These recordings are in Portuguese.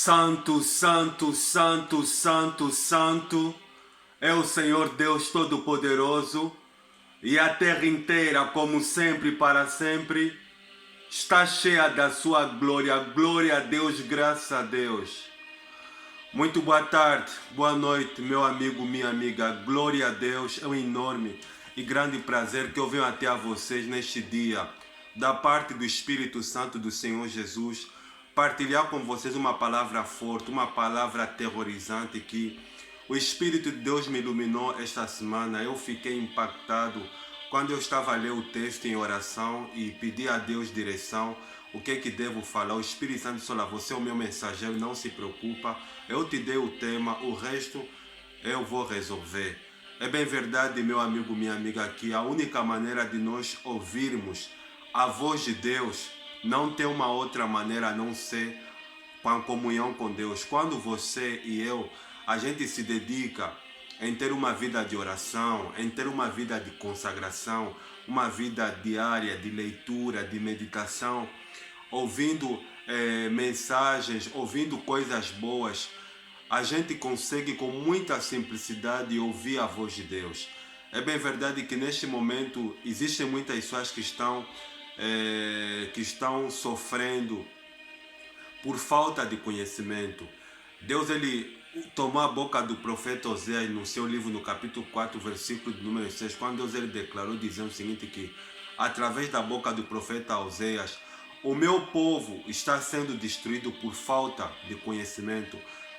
Santo, santo, santo, santo, santo é o Senhor Deus Todo-Poderoso, e a terra inteira, como sempre, para sempre, está cheia da sua glória. Glória a Deus, graças a Deus. Muito boa tarde, boa noite, meu amigo, minha amiga. Glória a Deus, é um enorme e grande prazer que eu venho até a vocês neste dia, da parte do Espírito Santo do Senhor Jesus, partilhar com vocês uma palavra forte, uma palavra aterrorizante que o Espírito de Deus me iluminou esta semana. Eu fiquei impactado quando eu estava a ler o texto em oração e pedi a Deus direção. O que é que devo falar? O Espírito Santo disse: olha, você é o meu mensageiro, não se preocupa. Eu te dei o tema, o resto eu vou resolver. É bem verdade, meu amigo, minha amiga, que a única maneira de nós ouvirmos a voz de Deus não tem uma outra maneira a não ser com a comunhão com Deus. Quando você e eu, a gente se dedica em ter uma vida de oração, em ter uma vida de consagração, uma vida diária de leitura, de meditação, ouvindo mensagens, ouvindo coisas boas, a gente consegue com muita simplicidade ouvir a voz de Deus. É bem verdade que neste momento existem muitas pessoas que estão sofrendo por falta de conhecimento. Deus, ele tomou a boca do profeta Oséias no seu livro, no capítulo 4, versículo número 6, quando Deus, ele declarou, dizendo o seguinte, que através da boca do profeta Oséias, o meu povo está sendo destruído por falta de conhecimento,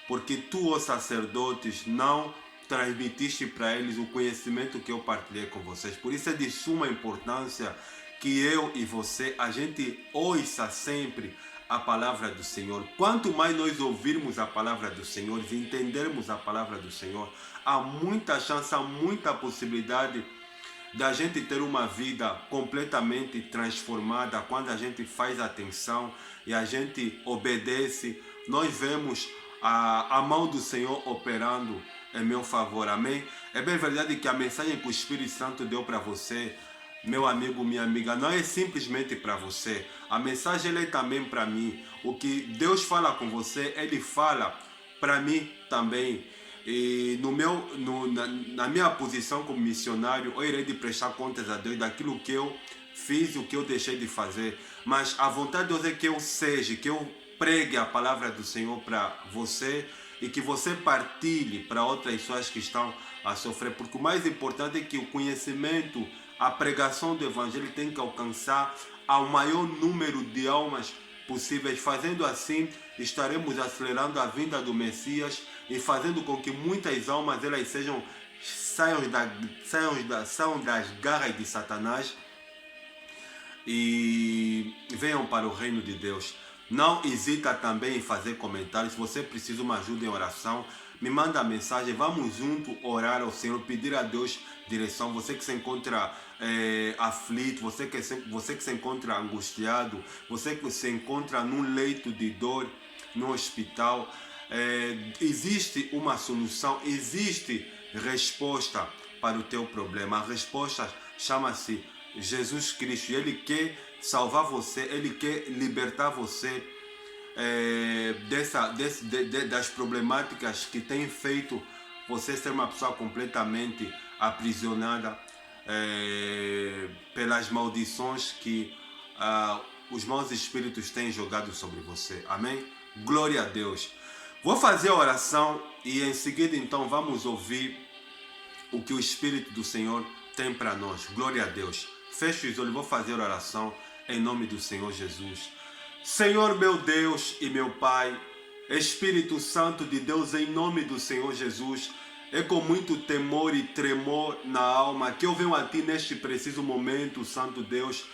porque tu, ó sacerdotes, não transmitiste para eles o conhecimento que eu partilhei com vocês. Por isso é de suma importância que eu e você, a gente ouça sempre a palavra do Senhor. Quanto mais nós ouvirmos a palavra do Senhor e entendermos a palavra do Senhor, há muita chance, há muita possibilidade da gente ter uma vida completamente transformada. Quando a gente faz atenção e a gente obedece, nós vemos a mão do Senhor operando em meu favor. Amém? É bem verdade que a mensagem que o Espírito Santo deu para você, meu amigo, minha amiga, não é simplesmente para você. A mensagem é também para mim. O que Deus fala com você, Ele fala para mim também. E na minha posição como missionário, eu irei de prestar contas a Deus daquilo que eu fiz e o que eu deixei de fazer. Mas a vontade de Deus é que eu seja, que eu pregue a palavra do Senhor para você e que você partilhe para outras pessoas que estão a sofrer. Porque o mais importante é que o conhecimento, a pregação do Evangelho tem que alcançar ao maior número de almas possíveis. Fazendo assim, estaremos acelerando a vinda do Messias e fazendo com que muitas almas elas saiam das garras de Satanás e venham para o reino de Deus. Não hesita também em fazer comentários. Se você precisa de uma ajuda em oração, me manda mensagem, vamos junto orar ao Senhor, pedir a Deus direção. Você que se encontra aflito, você que se encontra angustiado, você que se encontra num leito de dor, no hospital, existe uma solução, existe resposta para o teu problema. A resposta chama-se Jesus Cristo. Ele quer salvar você, Ele quer libertar você das problemáticas que têm feito você ser uma pessoa completamente aprisionada pelas maldições que os maus espíritos têm jogado sobre você. Amém? Glória a Deus. Vou fazer a oração e em seguida então vamos ouvir o que o Espírito do Senhor tem para nós. Glória a Deus. Feche os olhos, vou fazer a oração em nome do Senhor Jesus. Senhor meu Deus e meu Pai, Espírito Santo de Deus, em nome do Senhor Jesus, é com muito temor e tremor na alma que eu venho a Ti neste preciso momento, Santo Deus,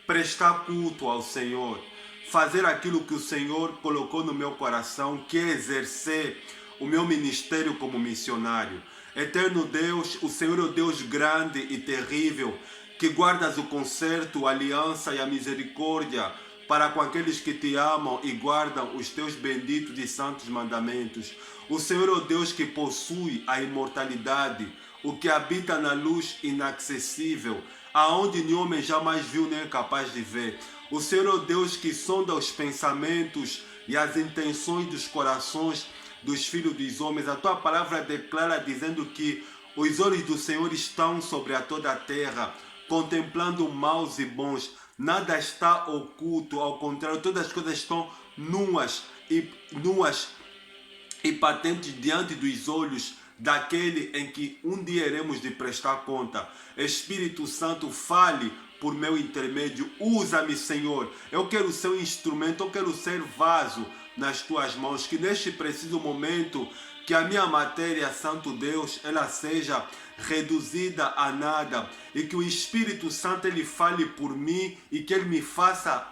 prestar culto ao Senhor, fazer aquilo que o Senhor colocou no meu coração, que é exercer o meu ministério como missionário. Eterno Deus, o Senhor é o Deus grande e terrível, que guardas o concerto, a aliança e a misericórdia para com aqueles que te amam e guardam os teus benditos e santos mandamentos. O Senhor é o Deus que possui a imortalidade, o que habita na luz inacessível, aonde nenhum homem jamais viu nem é capaz de ver. O Senhor é o Deus que sonda os pensamentos e as intenções dos corações dos filhos dos homens. A tua palavra declara dizendo que os olhos do Senhor estão sobre a toda a terra, contemplando maus e bons. Nada está oculto, ao contrário, todas as coisas estão nuas e patentes diante dos olhos daquele em que um dia iremos de prestar conta. Espírito Santo, fale por meu intermédio. Usa-me, Senhor. Eu quero ser um instrumento, eu quero ser vaso nas tuas mãos. Que neste preciso momento, que a minha matéria, Santo Deus, ela seja reduzida a nada, e que o Espírito Santo ele fale por mim e que ele me faça,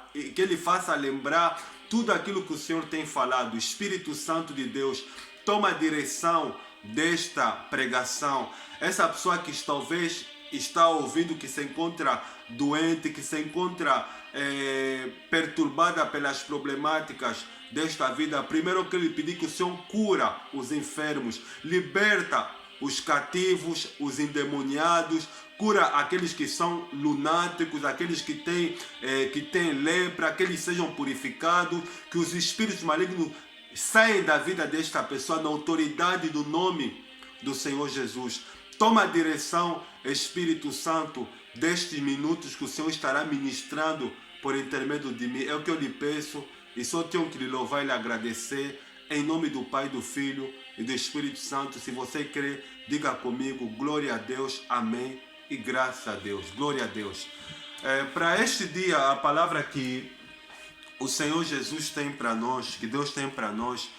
lembrar tudo aquilo que o Senhor tem falado. Espírito Santo de Deus, toma a direção desta pregação. Essa pessoa que talvez está ouvindo, que se encontra doente, que se encontra perturbada pelas problemáticas desta vida, primeiro eu quero lhe pedir que o Senhor cura os enfermos, liberta os cativos, os endemoniados, cura aqueles que são lunáticos, aqueles que têm lepra, que eles sejam purificados, que os espíritos malignos saiam da vida desta pessoa na autoridade do nome do Senhor Jesus. Toma a direção, Espírito Santo, destes minutos que o Senhor estará ministrando por intermédio de mim. É o que eu lhe peço e só tenho que lhe louvar e lhe agradecer. Em nome do Pai, do Filho e do Espírito Santo. Se você crê, diga comigo, glória a Deus, amém e graças a Deus. Glória a Deus. Para este dia, a palavra que o Senhor Jesus tem para nós, que Deus tem para nós,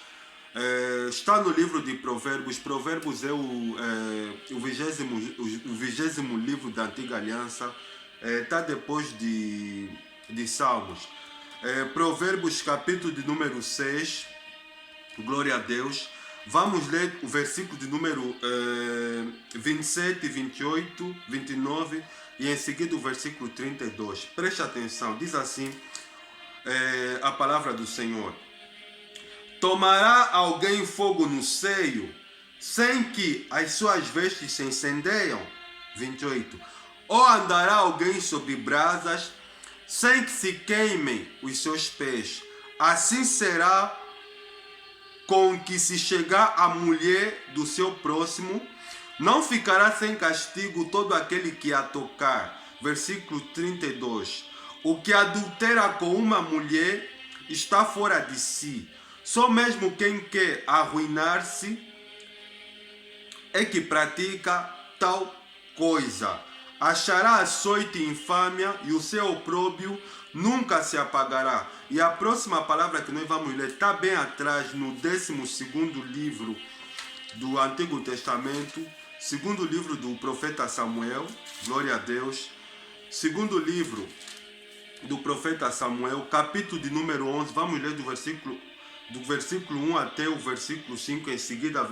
está no livro de Provérbios. Provérbios é o 20º livro da Antiga Aliança. Está depois de Salmos. Provérbios, capítulo de número 6. Glória a Deus. Vamos ler o versículo de número 27, 28, 29 e em seguida o versículo 32. Preste atenção, diz assim a palavra do Senhor. Tomará alguém fogo no seio, sem que as suas vestes se incendeiam? 28. Ou andará alguém sobre brasas, sem que se queimem os seus pés? Assim será com que se chegar a mulher do seu próximo, não ficará sem castigo todo aquele que a tocar. Versículo 32. O que adultera com uma mulher está fora de si. Só mesmo quem quer arruinar-se é que pratica tal coisa. Achará açoite e infâmia e o seu opróbrio nunca se apagará. E a próxima palavra que nós vamos ler está bem atrás, no 12º livro do Antigo Testamento, segundo livro do profeta Samuel. Glória a Deus. Segundo livro do profeta Samuel, capítulo de número 11. Vamos ler do versículo 1 até o versículo 5. Em seguida,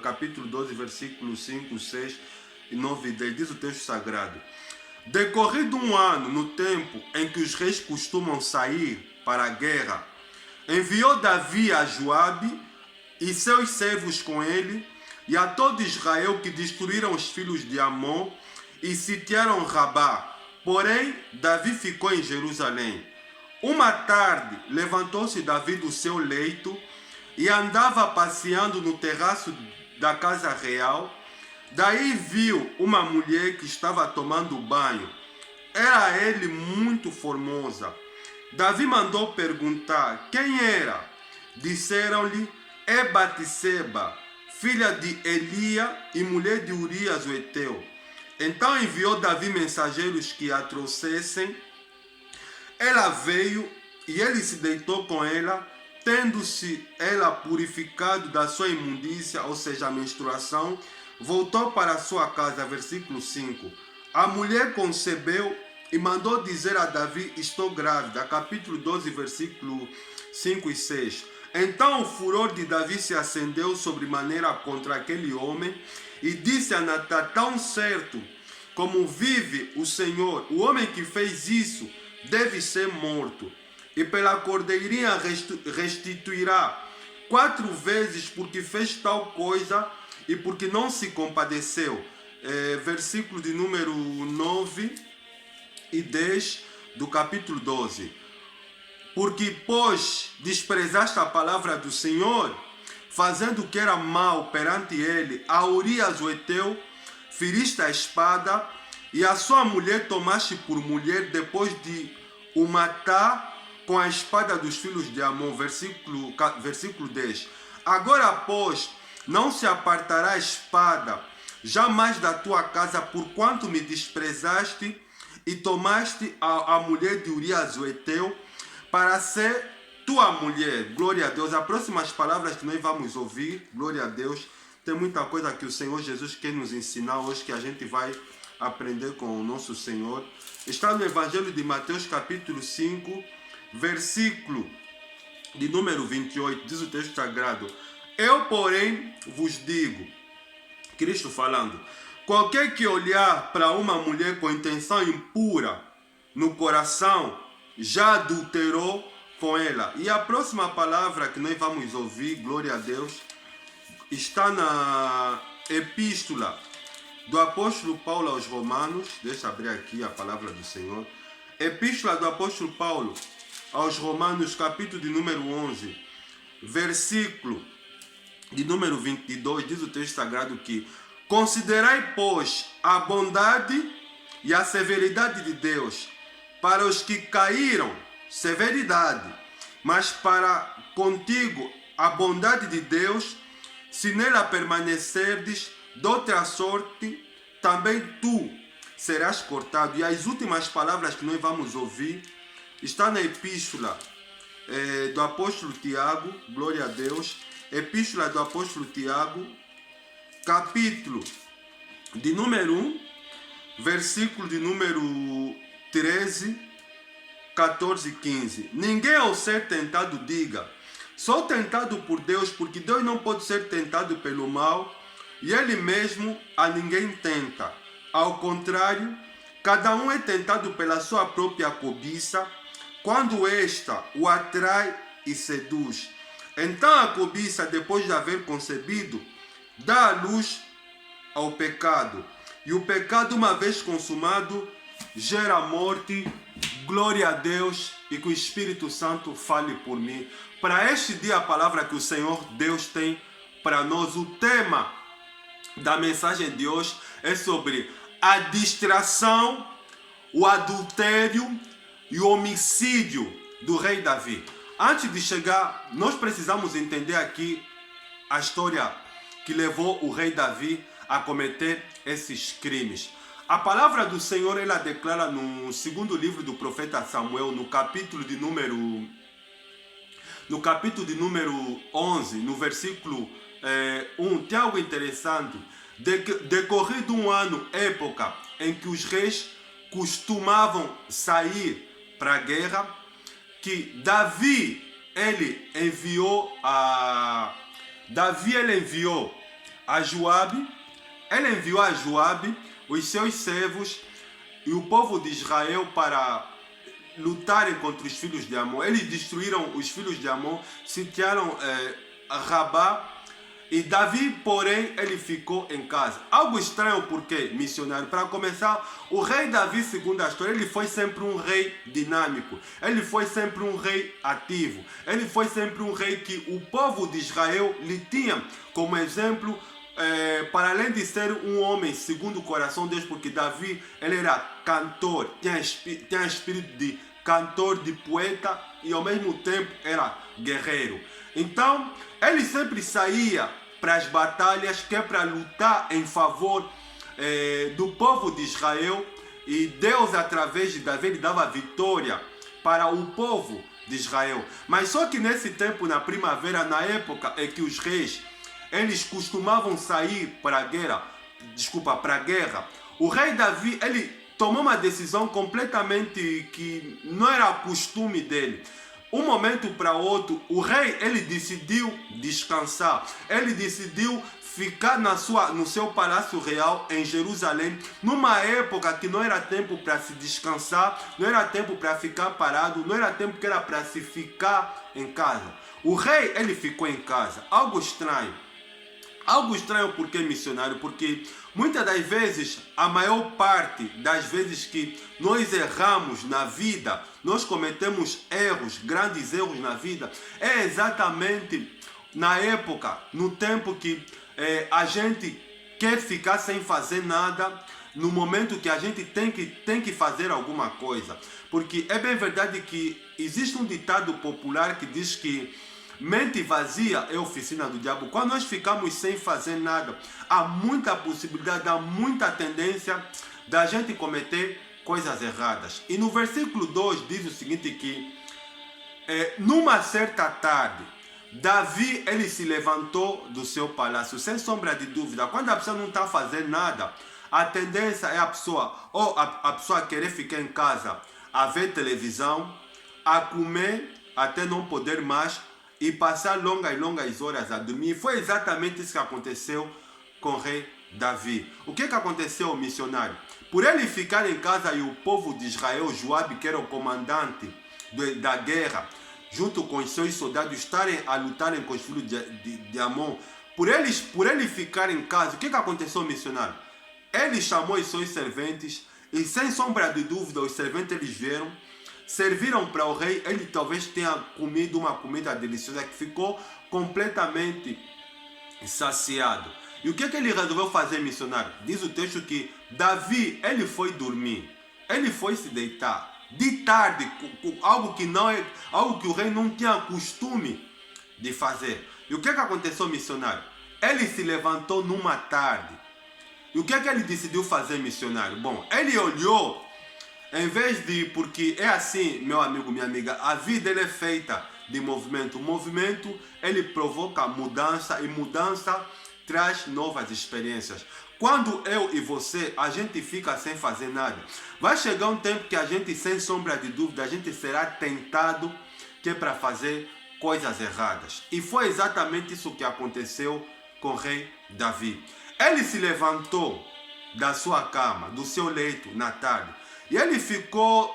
capítulo 12, versículo 5, 6 e 9 e 10. Diz o texto sagrado. Decorrido um ano, no tempo em que os reis costumam sair para a guerra, enviou Davi a Joabe e seus servos com ele, e a todo Israel, que destruíram os filhos de Amon e sitiaram Rabá. Porém, Davi ficou em Jerusalém. Uma tarde, levantou-se Davi do seu leito e andava passeando no terraço da casa real. Daí viu uma mulher que estava tomando banho. Era ele muito formosa. Davi mandou perguntar quem era. Disseram-lhe: é Batseba, filha de Elia e mulher de Urias o Heteu. Então enviou Davi mensageiros que a trouxessem. Ela veio e ele se deitou com ela, tendo-se ela purificado da sua imundícia, ou seja, a menstruação, voltou para a sua casa. Versículo 5. A mulher concebeu e mandou dizer a Davi: estou grávida. Capítulo 12, versículo 5 e 6. Então o furor de Davi se acendeu sobremaneira contra aquele homem e disse a Natã: tão certo como vive o Senhor, o homem que fez isso deve ser morto, e pela cordeirinha restituirá 4 vezes, porque fez tal coisa e porque não se compadeceu. Versículo de número 9 e 10 do capítulo 12. Porque, pois, desprezaste a palavra do Senhor, fazendo o que era mal perante ele, a Urias o Eteu, feriste a espada, e a sua mulher tomaste por mulher, depois de o matar com a espada dos filhos de Amon. Versículo 10. Agora, pois, não se apartará a espada jamais da tua casa, porquanto me desprezaste e tomaste a mulher de Urias o Eteu para ser tua mulher. Glória a Deus. As próximas palavras que nós vamos ouvir, glória a Deus, tem muita coisa que o Senhor Jesus quer nos ensinar hoje, que a gente vai aprender com o nosso Senhor. Está no Evangelho de Mateus, capítulo 5, versículo de número 28, diz o texto sagrado: eu, porém, vos digo, Cristo falando, qualquer que olhar para uma mulher com intenção impura no coração, já adulterou com ela. E a próxima palavra que nós vamos ouvir, glória a Deus, está na epístola do apóstolo Paulo aos Romanos. Deixa eu abrir aqui a palavra do Senhor. Epístola do apóstolo Paulo aos Romanos, capítulo de número 11, versículo de número 22, diz o texto sagrado que: considerai, pois, a bondade e a severidade de Deus, para os que caíram, severidade, mas para contigo a bondade de Deus, se nela permanecerdes, de outra sorte, também tu serás cortado. E as últimas palavras que nós vamos ouvir está na epístola do apóstolo Tiago, glória a Deus, epístola do apóstolo Tiago, capítulo de número 1, versículo de número 13, 14 e 15. Ninguém ao ser tentado diga, sou tentado por Deus, porque Deus não pode ser tentado pelo mal, e Ele mesmo a ninguém tenta. Ao contrário, cada um é tentado pela sua própria cobiça, quando esta o atrai e seduz. Então a cobiça, depois de haver concebido, dá a luz ao pecado. E o pecado, uma vez consumado, gera morte. Glória a Deus, e que o Espírito Santo fale por mim. Para este dia, a palavra que o Senhor Deus tem para nós, o tema da mensagem de hoje é sobre a distração, o adultério e o homicídio do rei Davi. Antes de chegar, nós precisamos entender aqui a história que levou o rei Davi a cometer esses crimes. A palavra do Senhor, ela declara no segundo livro do profeta Samuel, no capítulo de número 11, no versículo 1, tem algo interessante. Decorrido um ano, época em que os reis costumavam sair para a guerra, que Davi ele enviou a Joabe, os seus servos e o povo de Israel para lutarem contra os filhos de Amon. Eles destruíram os filhos de Amon, sitiaram Rabá, e Davi, porém, ele ficou em casa. Algo estranho, porque, missionário, para começar, o rei Davi, segundo a história, ele foi sempre um rei dinâmico. Ele foi sempre um rei ativo. Ele foi sempre um rei que o povo de Israel lhe tinha como exemplo, para além de ser um homem segundo o coração de Deus, porque Davi, ele era cantor, tinha espírito de cantor, de poeta, e ao mesmo tempo era guerreiro. Então, ele sempre saía para as batalhas, que é para lutar em favor do povo de Israel, e Deus, através de Davi, ele dava vitória para o povo de Israel. Mas só que nesse tempo, na primavera, na época em que os reis eles costumavam sair para a guerra, o rei Davi, ele tomou uma decisão completamente que não era costume dele. Um momento para outro, o rei, ele decidiu descansar. Ele decidiu ficar no seu palácio real em Jerusalém, numa época que não era tempo para se descansar, não era tempo para ficar parado, não era tempo que era para se ficar em casa. O rei, ele ficou em casa. Algo estranho. Algo estranho porque missionário, porque muitas das vezes, a maior parte das vezes que nós erramos na vida, nós cometemos erros, grandes erros na vida, é exatamente na época, no tempo que a gente quer ficar sem fazer nada, no momento que a gente tem que fazer alguma coisa. Porque é bem verdade que existe um ditado popular que diz que mente vazia é oficina do diabo. Quando nós ficamos sem fazer nada, há muita possibilidade, há muita tendência da gente cometer coisas erradas. E no versículo 2 diz o seguinte que numa certa tarde, Davi ele se levantou do seu palácio, sem sombra de dúvida. Quando a pessoa não está fazendo nada, a tendência é a pessoa querer ficar em casa a ver televisão, a comer até não poder mais e passar longas horas a dormir. Foi exatamente isso que aconteceu com o rei Davi. O que aconteceu, missionário? Por ele ficar em casa e o povo de Israel, Joabe, que era o comandante da guerra, junto com os seus soldados, estarem a lutarem com os filhos de Amon, por ele ficar em casa, o que aconteceu, missionário? Ele chamou os seus serventes e, sem sombra de dúvida, os serventes eles vieram, serviram para o rei. Ele talvez tenha comido uma comida deliciosa que ficou completamente saciado. E o que ele resolveu fazer, missionário? Diz o texto que Davi, ele foi dormir, ele foi se deitar de tarde, algo que o rei não tinha costume de fazer. E o que aconteceu, missionário? Ele se levantou numa tarde. E o que ele decidiu fazer, missionário? Bom, ele olhou, em vez de, porque é assim, meu amigo, minha amiga, a vida ele é feita de movimento. O movimento, ele provoca mudança e mudança traz novas experiências. Quando eu e você, a gente fica sem fazer nada, vai chegar um tempo que a gente, sem sombra de dúvida, a gente será tentado que é para fazer coisas erradas. E foi exatamente isso que aconteceu com o rei Davi. Ele se levantou da sua cama, do seu leito na tarde, e ele ficou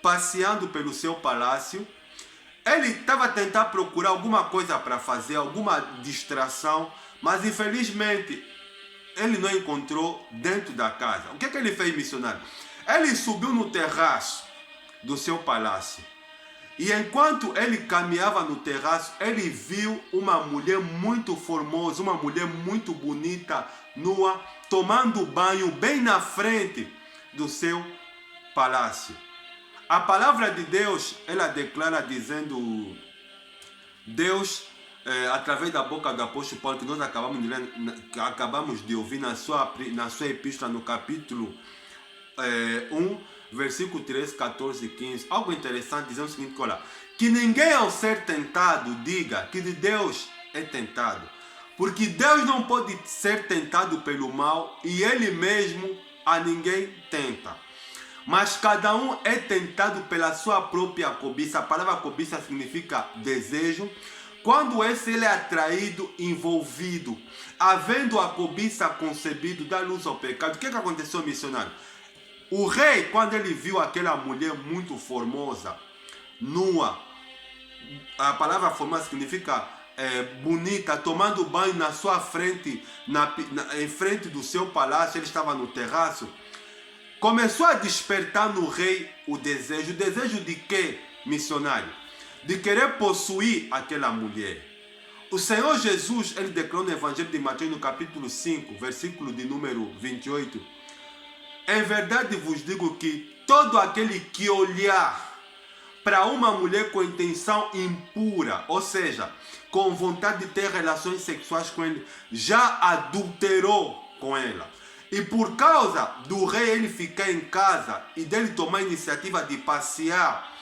passeando pelo seu palácio. Ele estava tentando procurar alguma coisa para fazer, alguma distração, mas infelizmente ele não encontrou dentro da casa. O que ele fez, missionário? Ele subiu no terraço do seu palácio. E enquanto ele caminhava no terraço, ele viu uma mulher muito formosa, uma mulher muito bonita, nua, tomando banho bem na frente do seu palácio. A palavra de Deus, ela declara dizendo, Deus, através da boca do apóstolo Paulo, que nós acabamos de ouvir na sua epístola, no capítulo 1, versículo 13, 14 e 15, algo interessante, dizendo o seguinte, olha, que ninguém ao ser tentado diga que de Deus é tentado, porque Deus não pode ser tentado pelo mal e Ele mesmo a ninguém tenta, mas cada um é tentado pela sua própria cobiça. A palavra cobiça significa desejo. Quando ele é atraído, envolvido, havendo a cobiça concebido, dá luz ao pecado. O que aconteceu, missionário? O rei, quando ele viu aquela mulher muito formosa, nua, a palavra formosa significa bonita, tomando banho na sua frente, em frente do seu palácio, ele estava no terraço, começou a despertar no rei o desejo. O desejo de quê, missionário? De querer possuir aquela mulher. O Senhor Jesus, ele declarou no Evangelho de Mateus, no capítulo 5, versículo de número 28, em verdade vos digo que todo aquele que olhar para uma mulher com intenção impura, ou seja, com vontade de ter relações sexuais com ele, já adulterou com ela. E por causa do rei ele ficar em casa e dele tomar a iniciativa de passear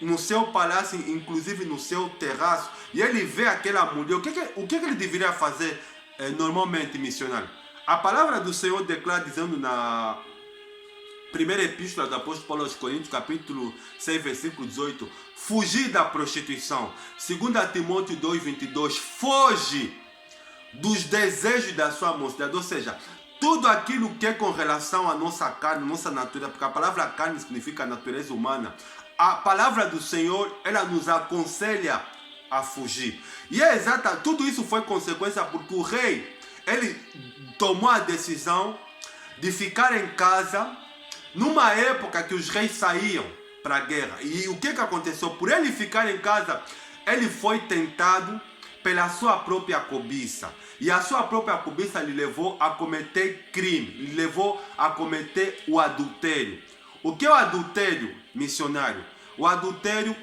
no seu palácio, inclusive no seu terraço, e ele vê aquela mulher, o que ele deveria fazer normalmente, missionário? A palavra do Senhor declara dizendo na primeira epístola do apóstolo Paulo aos Coríntios, capítulo 6, versículo 18, fugir da prostituição. 2 Timóteo 2, 22, foge dos desejos da sua mocidade, ou seja, tudo aquilo que é com relação à nossa carne, nossa natureza, porque a palavra carne significa natureza humana. A palavra do Senhor, ela nos aconselha a fugir. E é exata, tudo isso foi consequência porque o rei, ele tomou a decisão de ficar em casa numa época que os reis saíam para a guerra. E o que aconteceu? Por ele ficar em casa, ele foi tentado pela sua própria cobiça. E a sua própria cobiça lhe levou a cometer crime, lhe levou a cometer o adultério. O que é o adultério, missionário? O adultério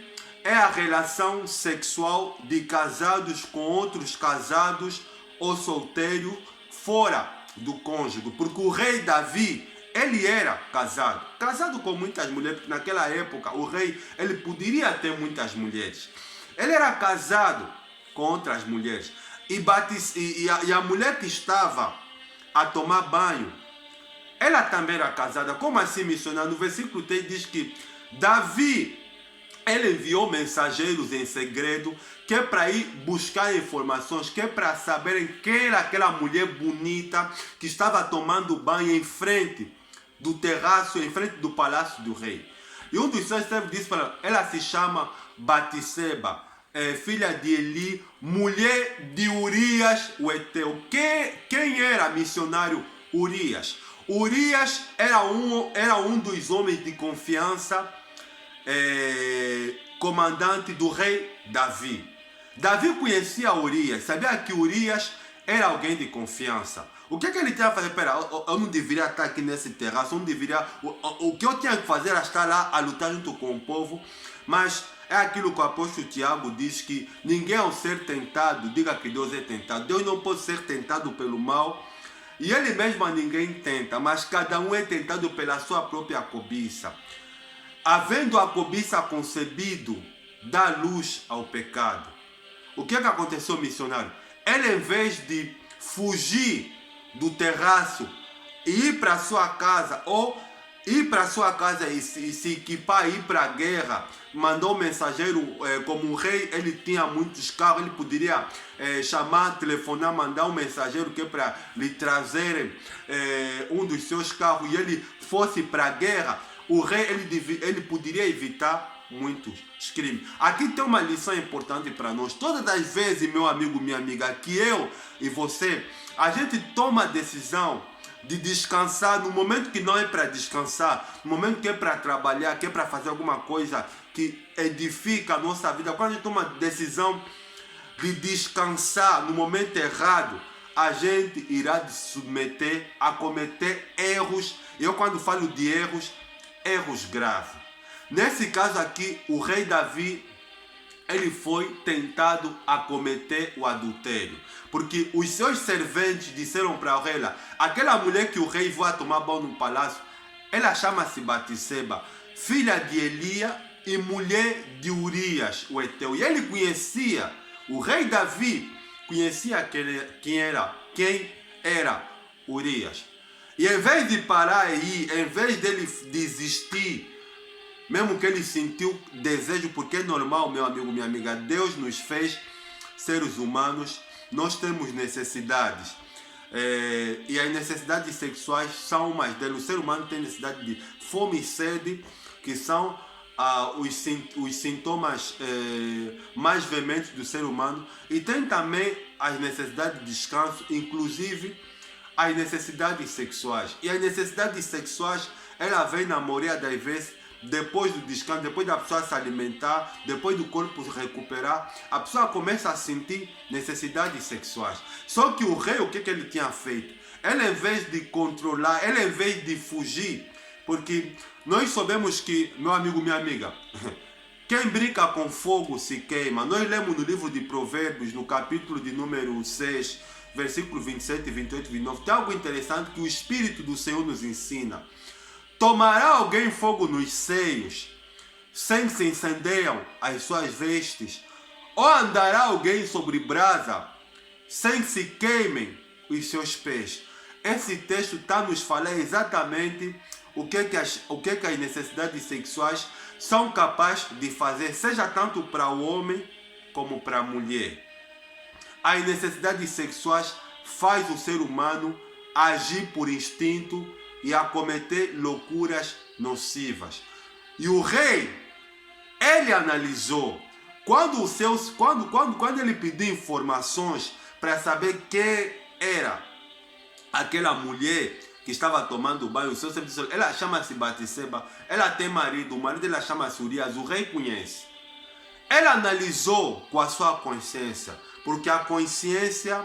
é a relação sexual de casados com outros casados ou solteiros fora do cônjuge. Porque o rei Davi, ele era casado com muitas mulheres, porque naquela época o rei, ele poderia ter muitas mulheres. Ele era casado com outras mulheres. E a mulher que estava a tomar banho, ela também era casada. Como assim, missionário? No versículo 3 diz que Davi, ele enviou mensageiros em segredo, que é para ir buscar informações, que é para saberem quem era aquela mulher bonita que estava tomando banho em frente do terraço, em frente do palácio do rei. E um dos seus servos disse para ela se chama Batseba, filha de Eli, mulher de Urias, o Eteu. Quem era missionário Urias? Urias era um dos homens de confiança, comandante do rei Davi. Davi conhecia Urias, sabia que Urias era alguém de confiança. O que ele tinha que fazer? Pera, eu não deveria estar aqui nesse terraço, eu não deveria. O que eu tinha que fazer era estar lá a lutar junto com o povo, mas é aquilo que o apóstolo Tiago diz, que ninguém ao ser tentado, diga que Deus é tentado. Deus não pode ser tentado pelo mal, e ele mesmo a ninguém tenta, mas cada um é tentado pela sua própria cobiça. Havendo a cobiça concebido, dá luz ao pecado. O que aconteceu, missionário? Ele, em vez de fugir do terraço e ir para sua casa, ou ir para sua casa e se equipar, ir para a guerra, mandou um mensageiro, como o rei, ele tinha muitos carros, ele poderia chamar, telefonar, mandar um mensageiro que é para lhe trazerem um dos seus carros, e ele fosse para a guerra. O rei, ele poderia evitar muitos crimes. Aqui tem uma lição importante para nós. Todas as vezes, meu amigo, minha amiga, que eu e você, a gente toma a decisão de descansar no momento que não é para descansar, no momento que é para trabalhar, que é para fazer alguma coisa que edifica a nossa vida. Quando a gente toma a decisão de descansar no momento errado, a gente irá se submeter a cometer erros. Eu, quando falo de erros graves. Nesse caso aqui, o rei Davi, ele foi tentado a cometer o adultério. Porque os seus serventes disseram para o rei, aquela mulher que o rei vai tomar banho no palácio, ela chama-se Batseba, filha de Elia e mulher de Urias, o Eteu. E ele conhecia, o rei Davi conhecia quem era Urias. E em vez de parar aí, em vez dele desistir, mesmo que ele sentiu desejo, porque é normal, meu amigo, minha amiga, Deus nos fez seres humanos, nós temos necessidades. E as necessidades sexuais são umas delas. O ser humano tem necessidade de fome e sede, que são os sintomas mais veementes do ser humano. E tem também as necessidades de descanso, inclusive as necessidades sexuais. E as necessidades sexuais, ela vem na maioria das vezes depois do descanso, depois da pessoa se alimentar, depois do corpo se recuperar, a pessoa começa a sentir necessidades sexuais. Só que o rei, o que ele tinha feito? Ele, em vez de controlar, ele, em vez de fugir, porque nós sabemos que, meu amigo, minha amiga, quem brinca com fogo se queima. Nós lemos no livro de Provérbios, no capítulo de número 6, versículo 27, 28 e 29, tem algo interessante que o Espírito do Senhor nos ensina. Tomará alguém fogo nos seios, sem que se incendeiam as suas vestes? Ou andará alguém sobre brasa, sem que se queimem os seus pés? Esse texto está nos falando exatamente o que as necessidades sexuais são capazes de fazer, seja tanto para o homem como para a mulher. As necessidades sexuais faz o ser humano agir por instinto e a cometer loucuras nocivas. E o rei, ele analisou Quando ele pediu informações para saber quem era aquela mulher que estava tomando banho, o seu serviço, ela chama-se Batseba, ela tem marido, o marido dela chama-se Urias, o rei conhece. Ela analisou com a sua consciência, porque a consciência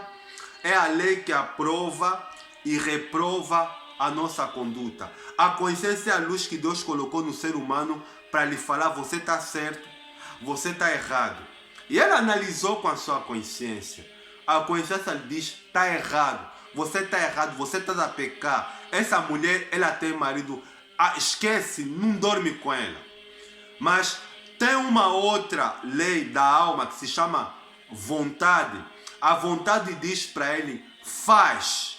é a lei que aprova e reprova a nossa conduta. A consciência é a luz que Deus colocou no ser humano para lhe falar: você está certo, você está errado. E ela analisou com a sua consciência. A consciência lhe diz: está errado, você está errado, você está a pecar. Essa mulher, ela tem marido, esquece, não dorme com ela. Mas tem uma outra lei da alma que se chama vontade. A vontade diz para ele: faz.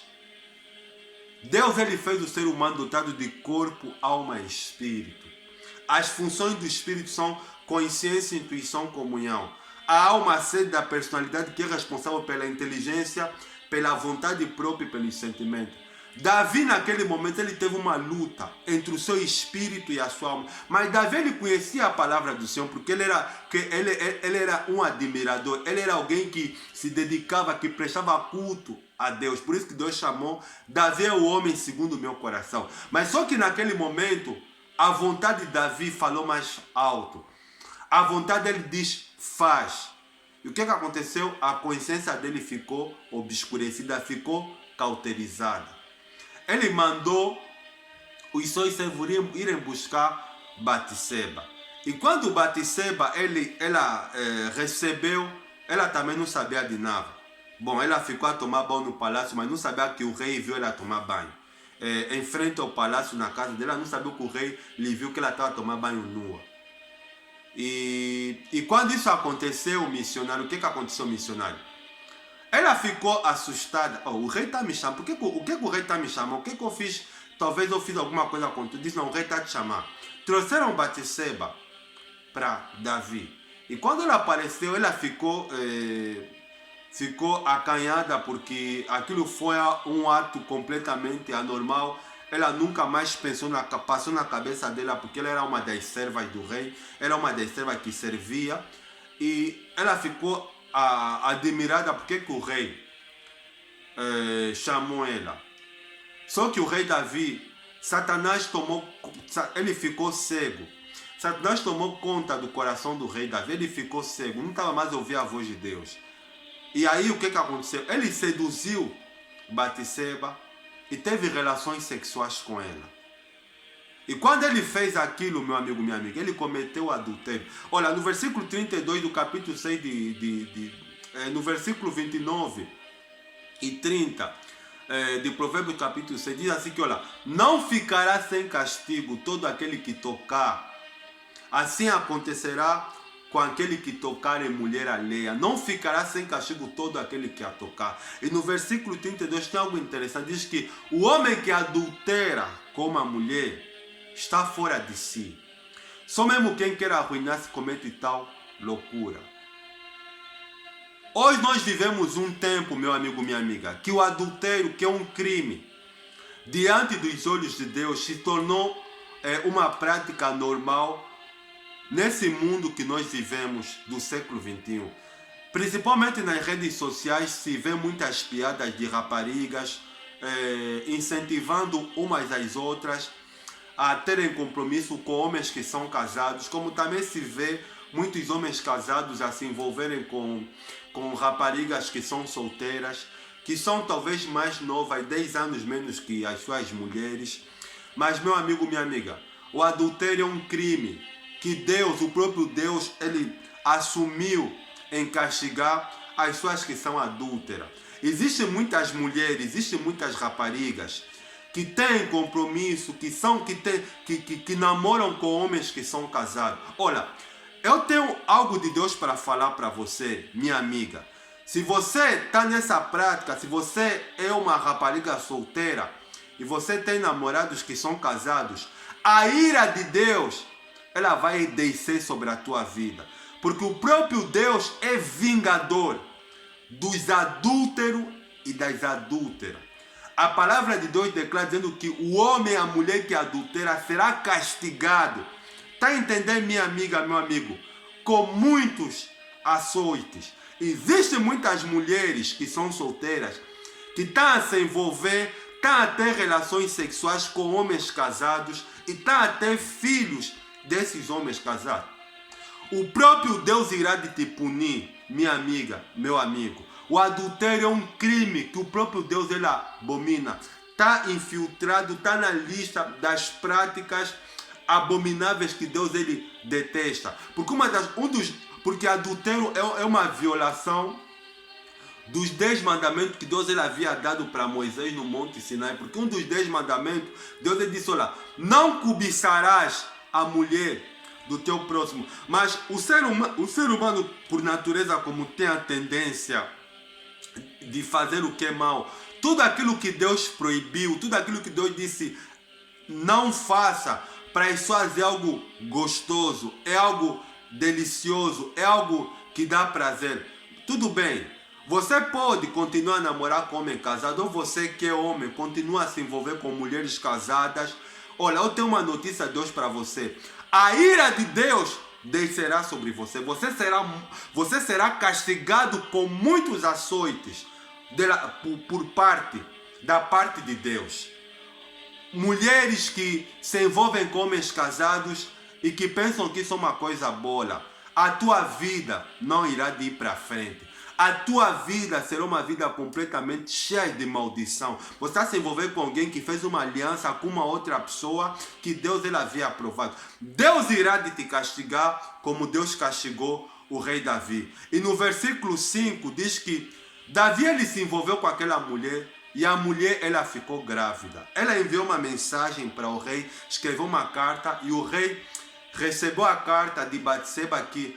Deus, ele fez o ser humano dotado de corpo, alma e espírito. As funções do espírito são consciência, intuição, comunhão. A alma, a sede da personalidade, que é responsável pela inteligência, pela vontade própria e pelo sentimento. Davi, naquele momento, ele teve uma luta entre o seu espírito e a sua alma. Mas Davi, ele conhecia a palavra do Senhor, porque ele era um admirador. Ele era alguém que se dedicava, que prestava culto a Deus. Por isso que Deus chamou Davi é o homem segundo o meu coração. Mas só que naquele momento, a vontade de Davi falou mais alto. A vontade dele diz: faz. E o que aconteceu? A consciência dele ficou obscurecida, ficou cauterizada. Ele mandou os seus servos irem buscar Batseba. E quando Batseba ela recebeu, ela também não sabia de nada. Bom, ela ficou a tomar banho no palácio, mas não sabia que o rei viu ela tomar banho. Em frente ao palácio, na casa dela, não sabia que o rei lhe viu que ela estava a tomar banho nua. E quando isso aconteceu, o missionário, o que aconteceu ao missionário? Ela ficou assustada. Oh, o rei está me chamando. O que o rei está me chamando? O que eu fiz? Talvez eu fiz alguma coisa com tu. Diz: não, o rei está te chamando. Trouxeram Batseba para Davi. E quando ela apareceu, ela ficou acanhada, porque aquilo foi um ato completamente anormal. Ela nunca mais passou na cabeça dela, porque ela era uma das servas do rei. Era uma das servas que servia. E ela ficou admirada porque que o rei chamou ela. Só que o rei Davi, Satanás ele ficou cego. Satanás tomou conta do coração do rei Davi, ele ficou cego, não estava mais a ouvir a voz de Deus. E aí o que aconteceu? Ele seduziu Batseba e teve relações sexuais com ela. E quando ele fez aquilo, meu amigo, minha amiga, ele cometeu adultério. Olha, no versículo 32 do capítulo 6, no versículo 29 e 30 de Provérbios capítulo 6, diz assim que, olha, não ficará sem castigo todo aquele que tocar. Assim acontecerá com aquele que tocar em mulher alheia. Não ficará sem castigo todo aquele que a tocar. E no versículo 32 tem algo interessante. Diz que o homem que adultera com uma mulher está fora de si. Só mesmo quem quer arruinar-se comete tal loucura. Hoje nós vivemos um tempo, meu amigo, minha amiga, que o adultério, que é um crime, diante dos olhos de Deus, se tornou uma prática normal nesse mundo que nós vivemos do século XXI. Principalmente nas redes sociais se vê muitas piadas de raparigas incentivando umas às outras a terem compromisso com homens que são casados, como também se vê muitos homens casados a se envolverem com raparigas que são solteiras, que são talvez mais novas, 10 anos menos que as suas mulheres. Mas, meu amigo, minha amiga, o adultério é um crime que Deus, o próprio Deus, ele assumiu em castigar as pessoas que são adúlteras. Existem muitas mulheres, existem muitas raparigas que têm compromisso, que namoram com homens que são casados. Olha, eu tenho algo de Deus para falar para você, minha amiga. Se você está nessa prática, se você é uma rapariga solteira e você tem namorados que são casados, a ira de Deus, ela vai descer sobre a tua vida. Porque o próprio Deus é vingador dos adúlteros e das adúlteras. A palavra de Deus declara dizendo que o homem e a mulher que adultera será castigado. Está entendendo, minha amiga, meu amigo? com muitos açoites. Existem muitas mulheres que são solteiras, que estão a se envolver, estão a ter relações sexuais com homens casados e estão a ter filhos desses homens casados. O próprio Deus irá de te punir, minha amiga, meu amigo. O adultério é um crime que o próprio Deus ele abomina. Está infiltrado, está na lista das práticas abomináveis que Deus ele detesta. Porque adultério é uma violação dos 10 mandamentos que Deus ele havia dado para Moisés no Monte Sinai. Porque um dos 10 mandamentos, Deus ele disse, olha, não cobiçarás a mulher do teu próximo. Mas o ser humano, por natureza, como tem a tendência de fazer o que é mal, tudo aquilo que Deus proibiu, tudo aquilo que Deus disse não faça, para as pessoas é algo gostoso, é algo delicioso, é algo que dá prazer. Tudo bem, você pode continuar a namorar com homem casado, ou você que é homem, continua a se envolver com mulheres casadas. Olha, eu tenho uma notícia de Deus para você. A ira de Deus descerá sobre você. Você será castigado com muitos açoites da parte de Deus. Mulheres que se envolvem com homens casados e que pensam que isso é uma coisa boa, a tua vida não irá ir para frente. A tua vida será uma vida completamente cheia de maldição. Você está se envolvendo com alguém que fez uma aliança com uma outra pessoa que Deus ele havia aprovado. Deus irá de te castigar como Deus castigou o rei Davi. E no versículo 5 diz que Davi ele se envolveu com aquela mulher e a mulher ela ficou grávida. Ela enviou uma mensagem para o rei, escreveu uma carta e o rei recebeu a carta de Batseba que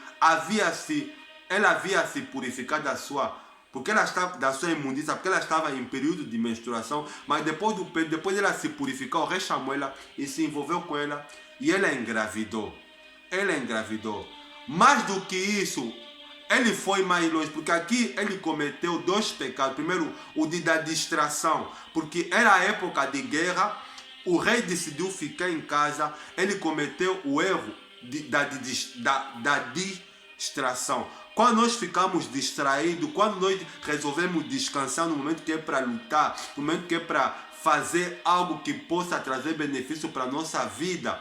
ela havia se purificado da sua imundícia, porque ela estava em período de menstruação, mas depois ela se purificou, o rei chamou ela e se envolveu com ela e ela engravidou. Mais do que isso, ele foi mais longe, porque aqui ele cometeu 2 pecados. Primeiro, o da distração, porque era a época de guerra, o rei decidiu ficar em casa, ele cometeu o erro da distração. Quando nós ficamos distraídos, quando nós resolvemos descansar no momento que é para lutar, no momento que é para fazer algo que possa trazer benefício para a nossa vida,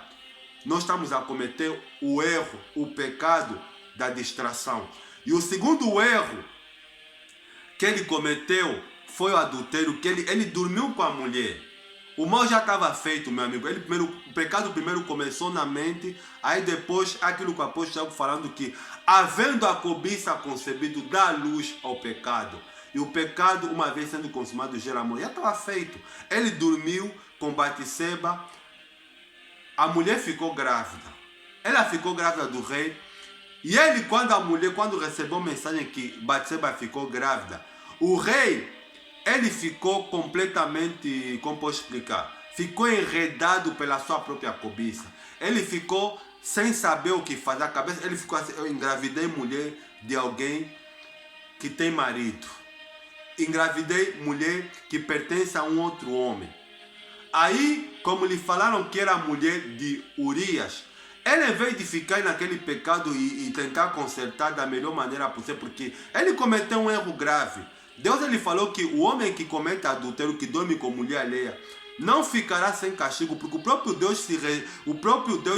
nós estamos a cometer o erro, o pecado da distração. E o segundo erro que ele cometeu foi o adultério, que ele dormiu com a mulher. O mal já estava feito, meu amigo. O pecado primeiro começou na mente, aí depois aquilo que o apóstolo estava falando que, havendo a cobiça concebido, dá luz ao pecado. E o pecado, uma vez sendo consumado, gera amor. Já estava feito. Ele dormiu com Batseba, a mulher ficou grávida. Ela ficou grávida do rei. E ele, quando recebeu a mensagem que Batseba ficou grávida, o rei, ele ficou completamente, como posso explicar? Ficou enredado pela sua própria cobiça. Ele ficou sem saber o que fazer. A cabeça, ele ficou assim, eu engravidei mulher de alguém que tem marido. Engravidei mulher que pertence a um outro homem. Aí, como lhe falaram que era a mulher de Urias, ele, em vez de ficar naquele pecado e tentar consertar da melhor maneira possível, porque ele cometeu um erro grave. Deus ele falou que o homem que comete adultério, que dorme com mulher alheia, não ficará sem castigo, porque o próprio Deus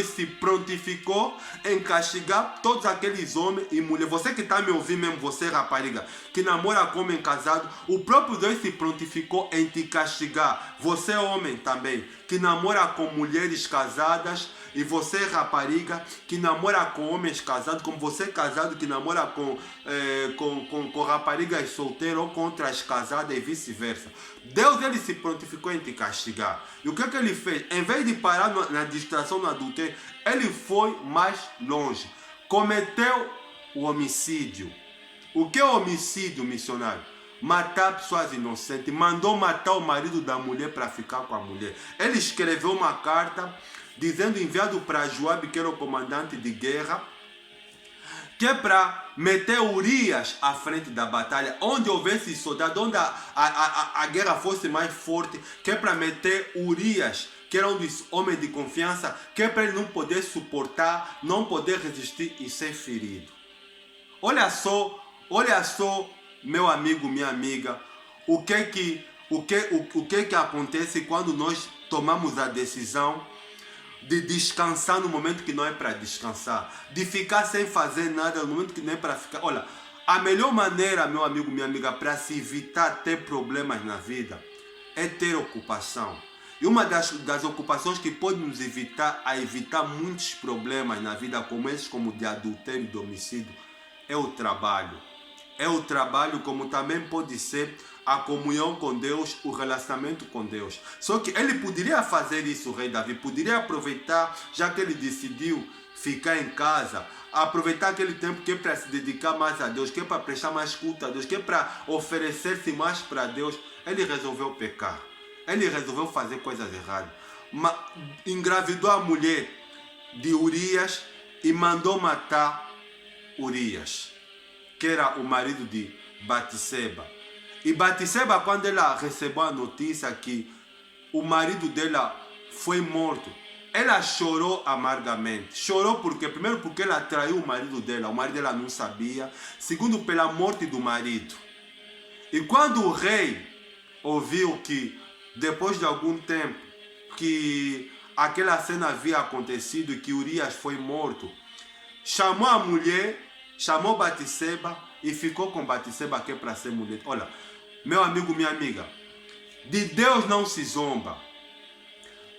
se prontificou em castigar todos aqueles homens e mulheres. Você que está me ouvindo mesmo, você rapariga, que namora com homem casado, o próprio Deus se prontificou em te castigar. Você homem também, que namora com mulheres casadas, e você rapariga, que namora com homens casados, como você casado, que namora com raparigas solteiras ou com outras casadas e vice-versa. Deus ele se prontificou em te castigar. E o que ele fez? Em vez de parar na distração, no adultério, ele foi mais longe. Cometeu o homicídio. O que é homicídio, missionário? Matar pessoas inocentes. Mandou matar o marido da mulher para ficar com a mulher. Ele escreveu uma carta dizendo, enviado para Joabe, que era o comandante de guerra, que é para meter Urias à frente da batalha, onde houvesse soldado, onde a guerra fosse mais forte, que é para meter Urias, que era um dos homens de confiança, que é para ele não poder suportar, não poder resistir e ser ferido. Olha só, meu amigo, minha amiga, o que acontece quando nós tomamos a decisão de descansar no momento que não é para descansar, de ficar sem fazer nada no momento que não é para ficar. Olha, a melhor maneira, meu amigo, minha amiga, para se evitar ter problemas na vida é ter ocupação. E uma das ocupações que pode nos evitar muitos problemas na vida, como esses, como de adultério e de homicídio, é o trabalho. É o trabalho, como também pode ser a comunhão com Deus, o relacionamento com Deus. Só que ele poderia fazer isso, o rei Davi, poderia aproveitar, já que ele decidiu ficar em casa, aproveitar aquele tempo que é para se dedicar mais a Deus, que é para prestar mais culto a Deus, que é para oferecer-se mais para Deus. Ele resolveu pecar. Ele resolveu fazer coisas erradas. Engravidou a mulher de Urias e mandou matar Urias, que era o marido de Batseba. E Batseba, quando ela recebeu a notícia que o marido dela foi morto, ela chorou amargamente. Chorou porque, primeiro, porque ela traiu o marido dela não sabia. Segundo, pela morte do marido. E quando o rei ouviu que, depois de algum tempo, que aquela cena havia acontecido e que Urias foi morto, chamou a mulher, chamou Batseba e ficou com Batseba, que é para ser mulher. Olha, meu amigo, minha amiga, de Deus não se zomba.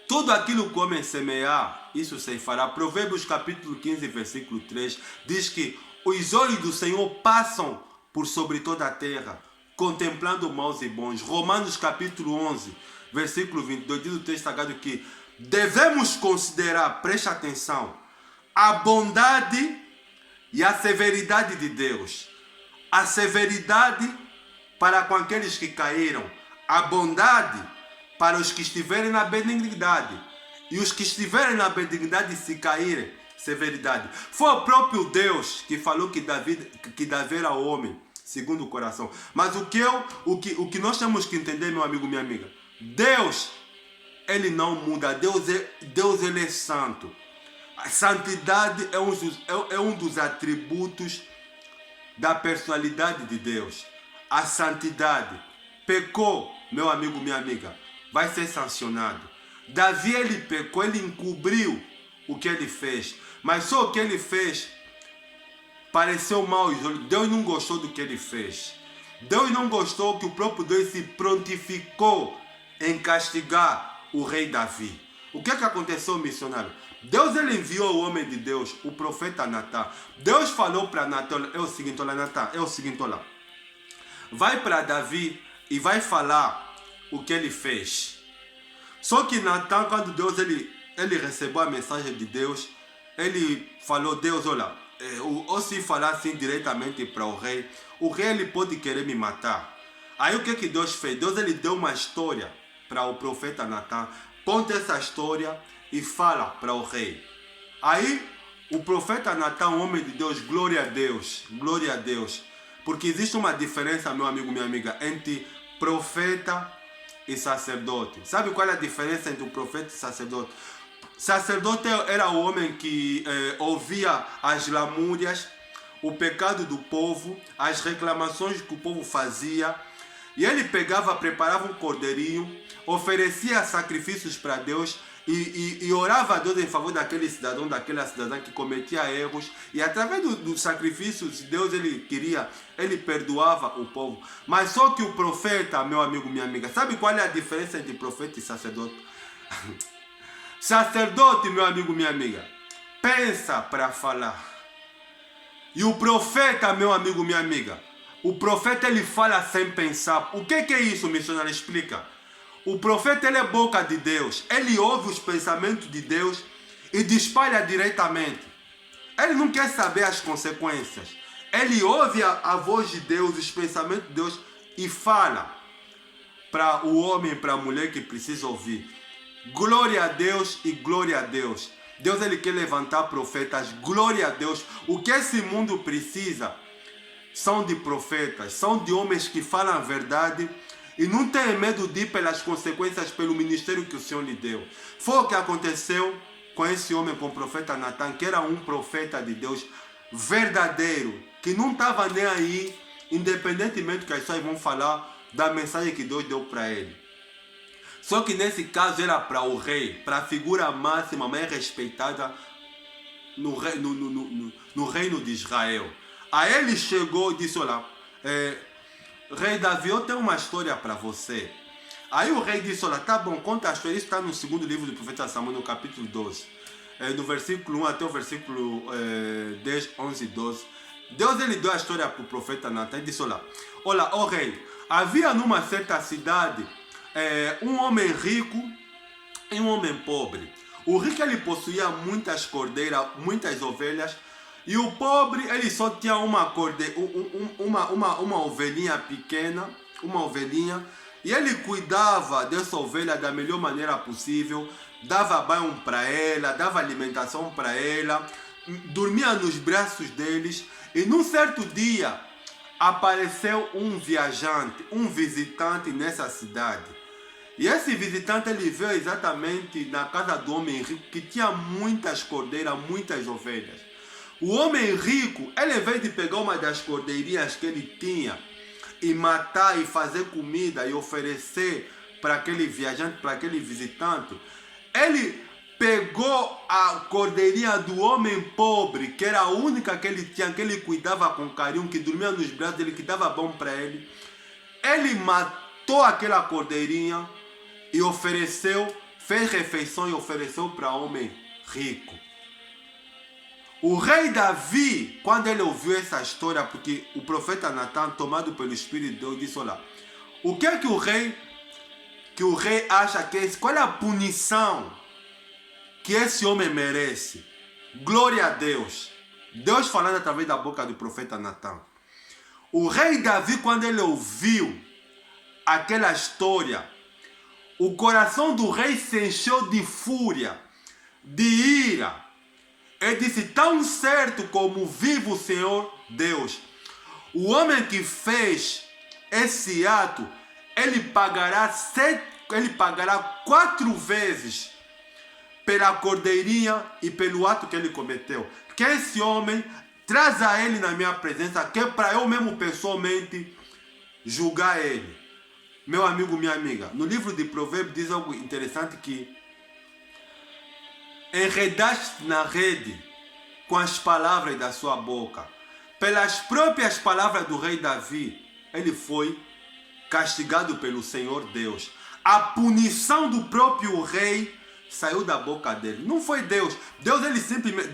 Tudo aquilo que o homem semear, isso se fará. Provérbios capítulo 15, versículo 3, diz que os olhos do Senhor passam por sobre toda a terra, contemplando maus e bons. Romanos capítulo 11, versículo 22, diz o texto sagrado que devemos considerar, preste atenção, a bondade e a severidade de Deus. A severidade para com aqueles que caíram, a bondade para os que estiverem na benignidade, e os que estiverem na benignidade se caírem, severidade. Foi o próprio Deus que falou que Davi era homem segundo o coração. Mas o que nós temos que entender, meu amigo, minha amiga, Deus, ele não muda. Deus ele é santo. A santidade é um dos atributos da personalidade de Deus. A santidade. Pecou, meu amigo, minha amiga, vai ser sancionado. Davi, ele pecou, ele encobriu o que ele fez. Mas só o que ele fez pareceu mal aos olhos. Deus não gostou do que ele fez. Deus não gostou que o próprio Deus se prontificou em castigar o rei Davi. O que aconteceu, missionário? Deus ele enviou o homem de Deus, o profeta Natan. Deus falou para Natan, é o seguinte, olha, Natan, é o seguinte, olha. Vai para Davi e vai falar o que ele fez. Só que Natan, quando Deus ele recebeu a mensagem de Deus, ele falou, Deus, olha, ou se falar assim diretamente para o rei ele pode querer me matar. Aí o que Deus fez? Deus ele deu uma história para o profeta Natan. Conta essa história e fala para o rei. Aí o profeta Natan, o homem de Deus, glória a Deus, glória a Deus. Porque existe uma diferença, meu amigo, minha amiga, entre profeta e sacerdote. Sabe qual é a diferença entre o profeta e sacerdote? Sacerdote era o homem que ouvia as lamúrias, o pecado do povo, as reclamações que o povo fazia. E ele pegava, preparava um cordeirinho, oferecia sacrifícios para Deus e orava a Deus em favor daquele cidadão, daquela cidadã que cometia erros. E através dos sacrifícios, Deus ele perdoava o povo. Mas só que o profeta, meu amigo, minha amiga, sabe qual é a diferença entre profeta e sacerdote? Sacerdote, meu amigo, minha amiga, pensa para falar. E o profeta, meu amigo, minha amiga, o profeta ele fala sem pensar. O que é isso, missionário? Explica. O profeta ele é boca de Deus. Ele ouve os pensamentos de Deus e dispara diretamente. Ele não quer saber as consequências. Ele ouve a voz de Deus, os pensamentos de Deus e fala para o homem, para a mulher que precisa ouvir. Glória a Deus e glória a Deus. Deus ele quer levantar profetas. Glória a Deus. O que esse mundo precisa são de profetas, são de homens que falam a verdade e não tenha medo de ir pelas consequências, pelo ministério que o Senhor lhe deu. Foi o que aconteceu com esse homem, com o profeta Natan, que era um profeta de Deus verdadeiro, que não estava nem aí, independentemente do que as pessoas vão falar da mensagem que Deus deu para ele. Só que nesse caso era para o rei, para a figura máxima, mais respeitada no reino de Israel. Aí ele chegou e disse, olha, rei Davi, eu tenho uma história para você. Aí o rei disse, olha, tá bom, conta a história. Isso está no segundo livro do profeta Samuel, no capítulo 12. Do versículo 1 até o versículo 10, 11 e 12. Deus ele deu a história para o profeta Natan e disse, olha, ó rei, havia numa certa cidade um homem rico e um homem pobre. O rico ele possuía muitas cordeiras, muitas ovelhas, e o pobre ele só tinha uma ovelhinha pequena, uma ovelhinha, e ele cuidava dessa ovelha da melhor maneira possível, dava banho para ela, dava alimentação para ela, dormia nos braços deles, e num certo dia apareceu um viajante, um visitante nessa cidade. E esse visitante ele veio exatamente na casa do homem rico, que tinha muitas cordeiras, muitas ovelhas. O homem rico, ele veio de pegar uma das cordeirinhas que ele tinha e matar e fazer comida e oferecer para aquele viajante, para aquele visitante. Ele pegou a cordeirinha do homem pobre, que era a única que ele tinha, que ele cuidava com carinho, que dormia nos braços dele, que dava bom para ele. Ele matou aquela cordeirinha e ofereceu, fez refeição e ofereceu para o homem rico. O rei Davi, quando ele ouviu essa história, porque o profeta Natan, tomado pelo Espírito de Deus, disse, olha, o que é que o rei acha que é, qual é a punição que esse homem merece? Glória a Deus. Deus falando através da boca do profeta Natan. O rei Davi, quando ele ouviu aquela história, o coração do rei se encheu de fúria, de ira. Ele disse, tão certo como vive o Senhor Deus, o homem que fez esse ato, ele pagará 4 vezes pela cordeirinha e pelo ato que ele cometeu. Que esse homem traza ele na minha presença, que é para eu mesmo pessoalmente julgar ele. Meu amigo, minha amiga, no livro de Provérbios diz algo interessante, que enredaste na rede com as palavras da sua boca. Pelas próprias palavras do rei Davi, ele foi castigado pelo Senhor Deus. A punição do próprio rei saiu da boca dele. Não foi Deus. Deus ele simplesmente,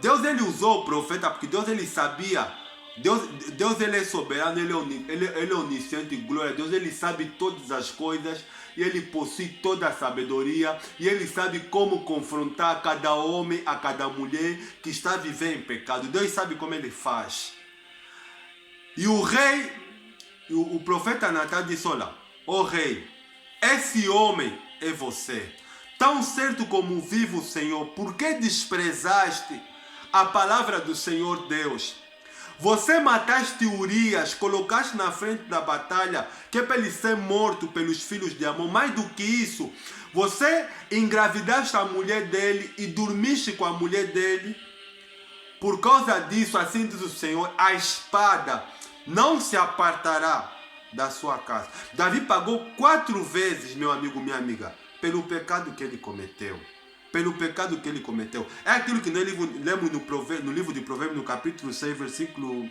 Deus ele usou o profeta, porque Deus ele sabia. Deus ele é soberano, ele é onisciente e glória. Deus ele sabe todas as coisas e ele possui toda a sabedoria e ele sabe como confrontar cada homem, a cada mulher que está vivendo em pecado. Deus sabe como ele faz. E o rei, o profeta Natan disse, olha, ó rei, esse homem é você. Tão certo como vive o Senhor, por que desprezaste a palavra do Senhor Deus? Você mataste Urias, colocaste na frente da batalha, que é para ele ser morto pelos filhos de Amon. Mais do que isso, você engravidaste a mulher dele e dormiste com a mulher dele. Por causa disso, assim diz o Senhor, a espada não se apartará da sua casa. Davi pagou 4 vezes, meu amigo, minha amiga, pelo pecado que ele cometeu. Pelo pecado que ele cometeu. É aquilo que nós lemos no livro de Provérbios, no capítulo 6, versículo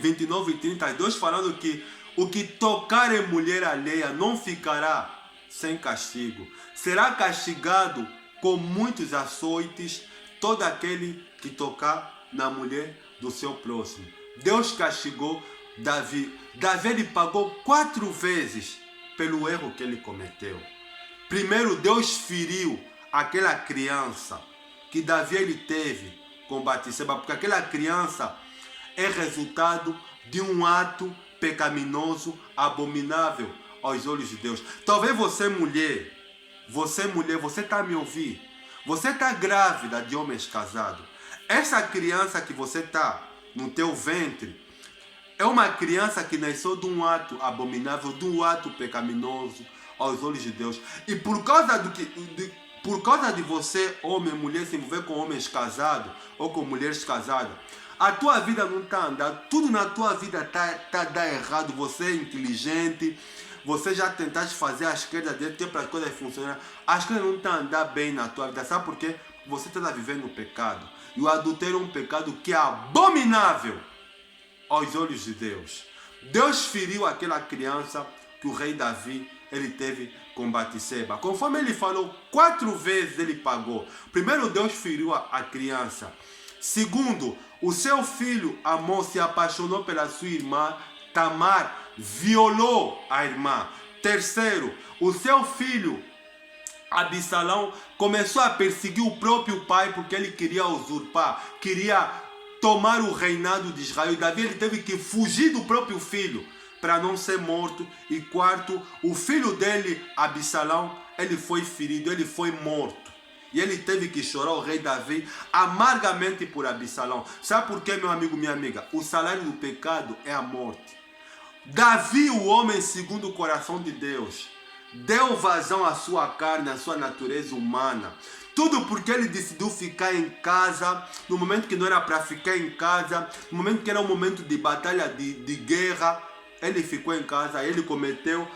29 e 32, falando que o que tocar em mulher alheia não ficará sem castigo. Será castigado com muitos açoites todo aquele que tocar na mulher do seu próximo. Deus castigou Davi. Davi ele pagou 4 vezes pelo erro que ele cometeu. Primeiro, Deus feriu aquela criança que Davi ele teve com Batseba, porque aquela criança é resultado de um ato pecaminoso, abominável aos olhos de Deus. Talvez você mulher, você está a me ouvir, você está grávida de homens casados. Essa criança que você está no teu ventre É uma criança que nasceu de um ato abominável, de um ato pecaminoso aos olhos de Deus. E por causa por causa de você, homem, mulher, se envolver com homens casados ou com mulheres casadas, a tua vida não está andando, tudo na tua vida está dando errado. Você é inteligente, você já tentaste fazer a esquerda dele, ter para as coisas funcionar. As coisas não estão andando bem na tua vida, sabe por quê? Você está vivendo no pecado. E o adultério é um pecado que é abominável aos olhos de Deus. Deus feriu aquela criança que o rei Davi ele teve com Batseba. Conforme ele falou, 4 vezes ele pagou. Primeiro, Deus feriu a criança. Segundo, o seu filho Amon se apaixonou pela sua irmã Tamar, violou a irmã. Terceiro, o seu filho Absalão começou a perseguir o próprio pai porque ele queria usurpar, queria tomar o reinado de Israel. E Davi ele teve que fugir do próprio filho para não ser morto. E quarto, o filho dele, Absalão, ele foi ferido, ele foi morto. E ele teve que chorar, o rei Davi, amargamente por Absalão. Sabe por quê, meu amigo, minha amiga? O salário do pecado é a morte. Davi, o homem segundo o coração de Deus, deu vazão à sua carne, à sua natureza humana. Tudo porque ele decidiu ficar em casa, no momento que não era para ficar em casa, no momento que era um momento de batalha, de guerra, ele ficou em casa, ele cometeu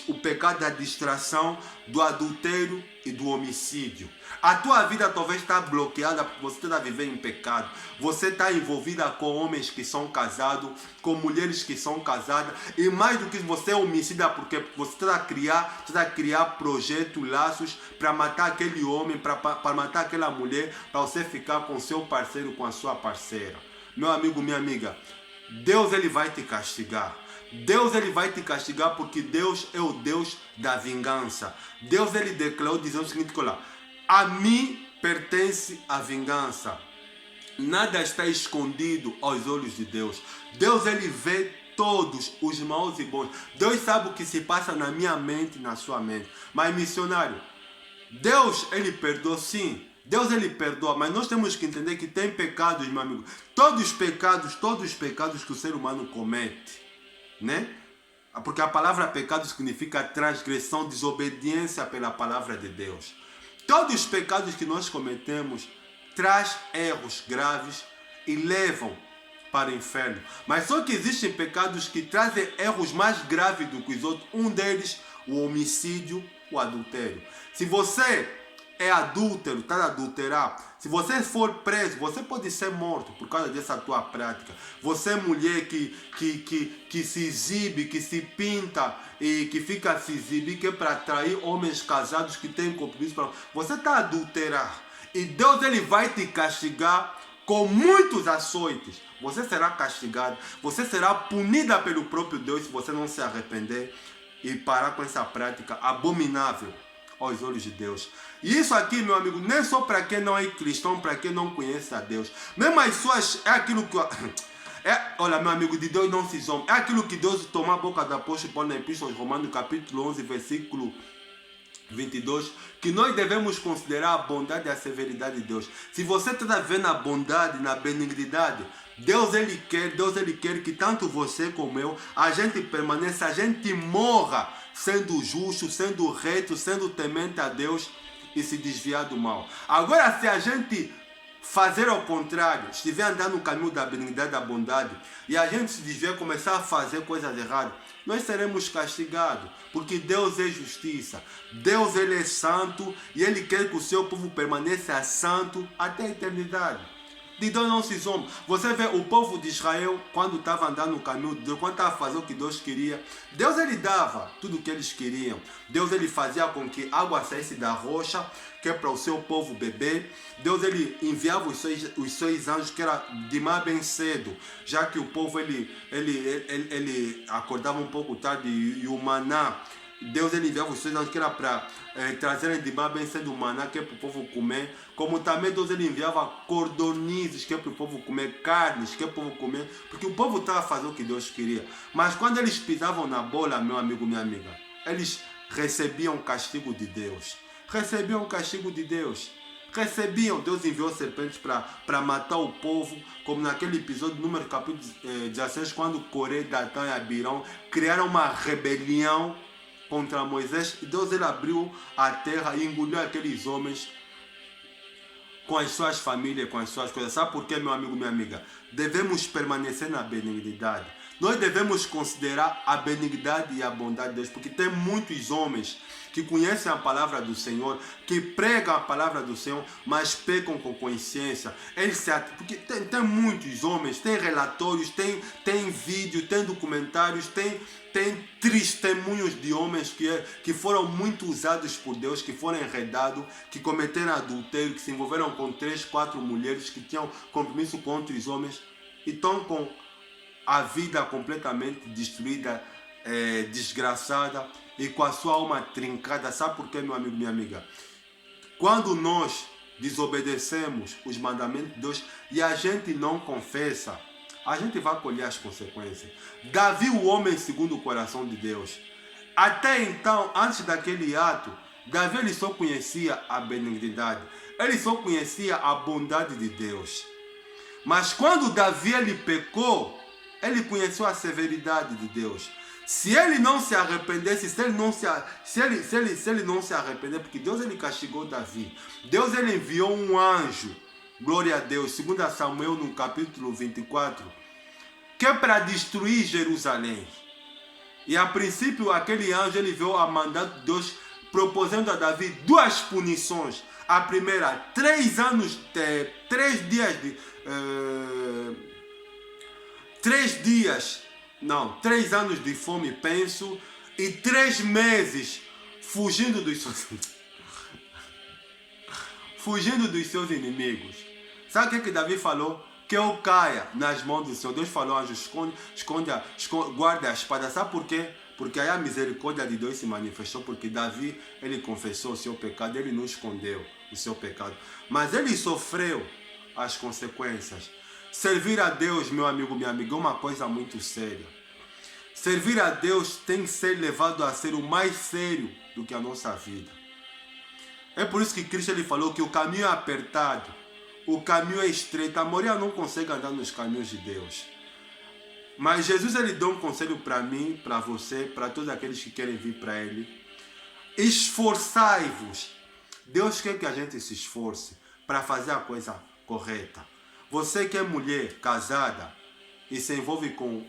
o pecado da distração, do adultério e do homicídio. A tua vida talvez está bloqueada porque você está vivendo em pecado. Você está envolvida com homens que são casados, com mulheres que são casadas. E mais do que isso, você é homicida porque você está a criar projetos, laços para matar aquele homem, para matar aquela mulher, para você ficar com seu parceiro, com a sua parceira. Meu amigo, minha amiga, Deus ele vai te castigar. Deus ele vai te castigar porque Deus é o Deus da vingança. Deus ele declarou dizendo o seguinte, olha, a mim pertence a vingança. Nada está escondido aos olhos de Deus. Deus ele vê todos os maus e bons. Deus sabe o que se passa na minha mente e na sua mente. Mas missionário, Deus ele perdoa sim. Deus ele perdoa, mas nós temos que entender que tem pecados, meu amigo. Todos os pecados que o ser humano comete, né? Porque a palavra pecado significa transgressão, desobediência pela palavra de Deus. Todos os pecados que nós cometemos traz erros graves e levam para o inferno. Mas só que existem pecados que trazem erros mais graves do que os outros. Um deles, o homicídio, o adultério. Se você é adúltero, está a adulterar, se você for preso, você pode ser morto por causa dessa tua prática. Você é mulher que se exibe, que se pinta e que fica se exibir, que é para atrair homens casados que têm compromisso para você está a adulterar. E Deus ele vai te castigar com muitos açoites. Você será castigado, você será punida pelo próprio Deus se você não se arrepender e parar com essa prática abominável aos olhos de Deus. E isso aqui, meu amigo, nem é só para quem não é cristão, para quem não conhece a Deus. Mesmo as suas, é aquilo que... olha, meu amigo, de Deus não se zomba. É aquilo que Deus tomou a boca do apóstolo Paulo na Epístola aos Romanos, capítulo 11, versículo 22, que nós devemos considerar a bondade e a severidade de Deus. Se você está vendo a bondade, na benignidade, Deus ele quer que tanto você como eu, a gente permaneça, a gente morra sendo justo, sendo reto, sendo temente a Deus e se desviar do mal. Agora, se a gente fazer ao contrário, estiver andando no caminho da benignidade, da bondade, e a gente se desviar, começar a fazer coisas erradas, nós seremos castigados, porque Deus é justiça, Deus ele é santo e ele quer que o seu povo permaneça santo até a eternidade. De Deus não se zomba. Você vê o povo de Israel, quando estava andando no caminho de Deus, quando estava fazendo o que Deus queria, Deus ele dava tudo o que eles queriam. Deus ele fazia com que água saísse da rocha, que é para o seu povo beber. Deus ele enviava os seus anjos, que era de mar bem cedo, já que o povo ele acordava um pouco tarde e o maná, Deus ele enviava os seus anjos que era para trazerem de mar bem cedo o maná, que é para o povo comer. Como também Deus ele enviava cordonizes, que é para o povo comer, carnes, que é para o povo comer, porque o povo estava fazendo o que Deus queria. Mas quando eles pisavam na bola, meu amigo, minha amiga, eles recebiam o castigo de Deus. Recebiam o castigo de Deus. recebiam. Deus enviou serpentes para matar o povo, como naquele episódio, número capítulo 16, quando Coré, Datã e Abirão criaram uma rebelião contra Moisés. E Deus ele abriu a terra e engoliu aqueles homens com as suas famílias, com as suas coisas. Sabe por quê, meu amigo, minha amiga? Devemos permanecer na benignidade. Nós devemos considerar a benignidade e a bondade de Deus, porque tem muitos homens que conhecem a palavra do Senhor, que pregam a palavra do Senhor, mas pecam com consciência. Porque tem muitos homens, tem relatórios, tem vídeos, tem documentários, tem testemunhos de homens que foram muito usados por Deus, que foram enredados, que cometeram adultério, que se envolveram com 3, 4 mulheres, que tinham compromisso com outros homens e estão com a vida completamente destruída, desgraçada e com a sua alma trincada. Sabe por quê, meu amigo, minha amiga? Quando nós desobedecemos os mandamentos de Deus e a gente não confessa, a gente vai colher as consequências. Davi, o homem segundo o coração de Deus, até então, antes daquele ato, Davi ele só conhecia a benignidade, ele só conhecia a bondade de Deus. Mas quando Davi ele pecou, ele conheceu a severidade de Deus. Se ele não se arrependesse, se ele não se arrepender, porque Deus ele castigou Davi. Deus ele enviou um anjo, glória a Deus, 2 Samuel no capítulo 24, que é para destruir Jerusalém. E a princípio aquele anjo ele veio a mandato de Deus, proposendo a Davi 2 punições. A primeira, 3 anos de fome, penso, e 3 meses fugindo dos seus inimigos. Sabe o que Davi falou? Que eu caia nas mãos do Senhor. Deus falou, anjo, guarda a espada. Sabe por quê? Porque aí a misericórdia de Deus se manifestou, porque Davi, ele confessou o seu pecado, ele não escondeu o seu pecado, mas ele sofreu as consequências. Servir a Deus, meu amigo, minha amiga, é uma coisa muito séria. Servir a Deus tem que ser levado a ser o mais sério do que a nossa vida. É por isso que Cristo ele falou que o caminho é apertado, o caminho é estreito. A maioria não consegue andar nos caminhos de Deus. Mas Jesus ele deu um conselho para mim, para você, para todos aqueles que querem vir para Ele. Esforçai-vos. Deus quer que a gente se esforce para fazer a coisa correta. Você que é mulher casada e se envolve com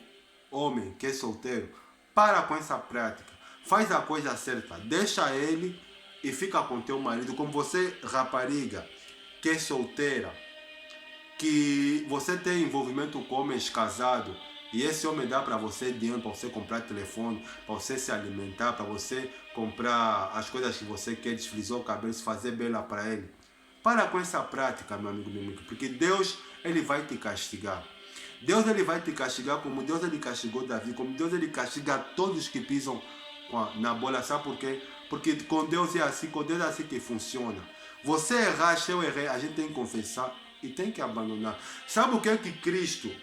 homem que é solteiro, para com essa prática. Faz a coisa certa. Deixa ele e fica com teu marido. Como você, rapariga, que é solteira, que você tem envolvimento com homens casados, e esse homem dá para você dinheiro, para você comprar telefone, para você se alimentar, para você comprar as coisas que você quer, desfrizar o cabelo, fazer bela para ele. Para com essa prática, meu amigo, meu amigo, porque Deus ele vai te castigar. Deus ele vai te castigar como Deus ele castigou Davi, como Deus ele castiga todos que pisam na bola. Sabe por quê? Porque com Deus é assim que funciona. Você errar, se eu errei, a gente tem que confessar e tem que abandonar. Sabe o que é que Cristo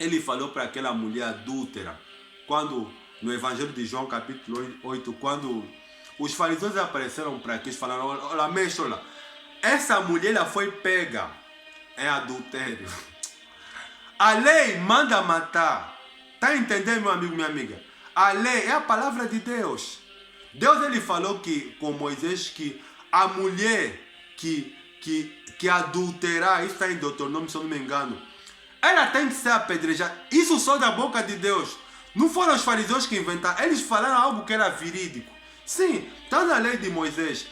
ele falou para aquela mulher adúltera, quando no Evangelho de João capítulo 8, quando os fariseus apareceram para Cristo, falaram, olha, mestre, olha, essa mulher ela foi pega em adultério. A lei manda matar. Está entendendo, meu amigo, minha amiga? A lei é a palavra de Deus. Deus ele falou que com Moisés que a mulher que adulterar, isso está em Deuteronômio, se eu não me engano, ela tem que ser apedrejada. Isso só da boca de Deus. Não foram os fariseus que inventaram. Eles falaram algo que era verídico. Sim, está na lei de Moisés.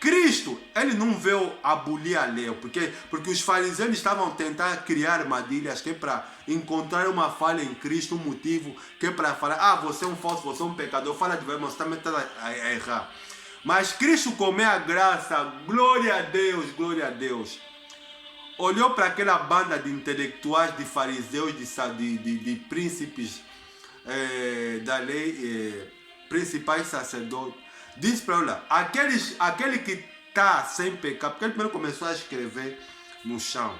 Cristo, ele não veio abolir a lei. Porque os fariseus estavam tentando criar armadilhas que é para encontrar uma falha em Cristo, um motivo que é para falar, você é um falso, você é um pecador. Fala de verdade, mas você também está a errar. Mas Cristo, com a graça, glória a Deus, olhou para aquela banda de intelectuais, de fariseus, de príncipes da lei, principais sacerdotes. Disse para ela, aquele que está sem pecado, porque ele primeiro começou a escrever no chão.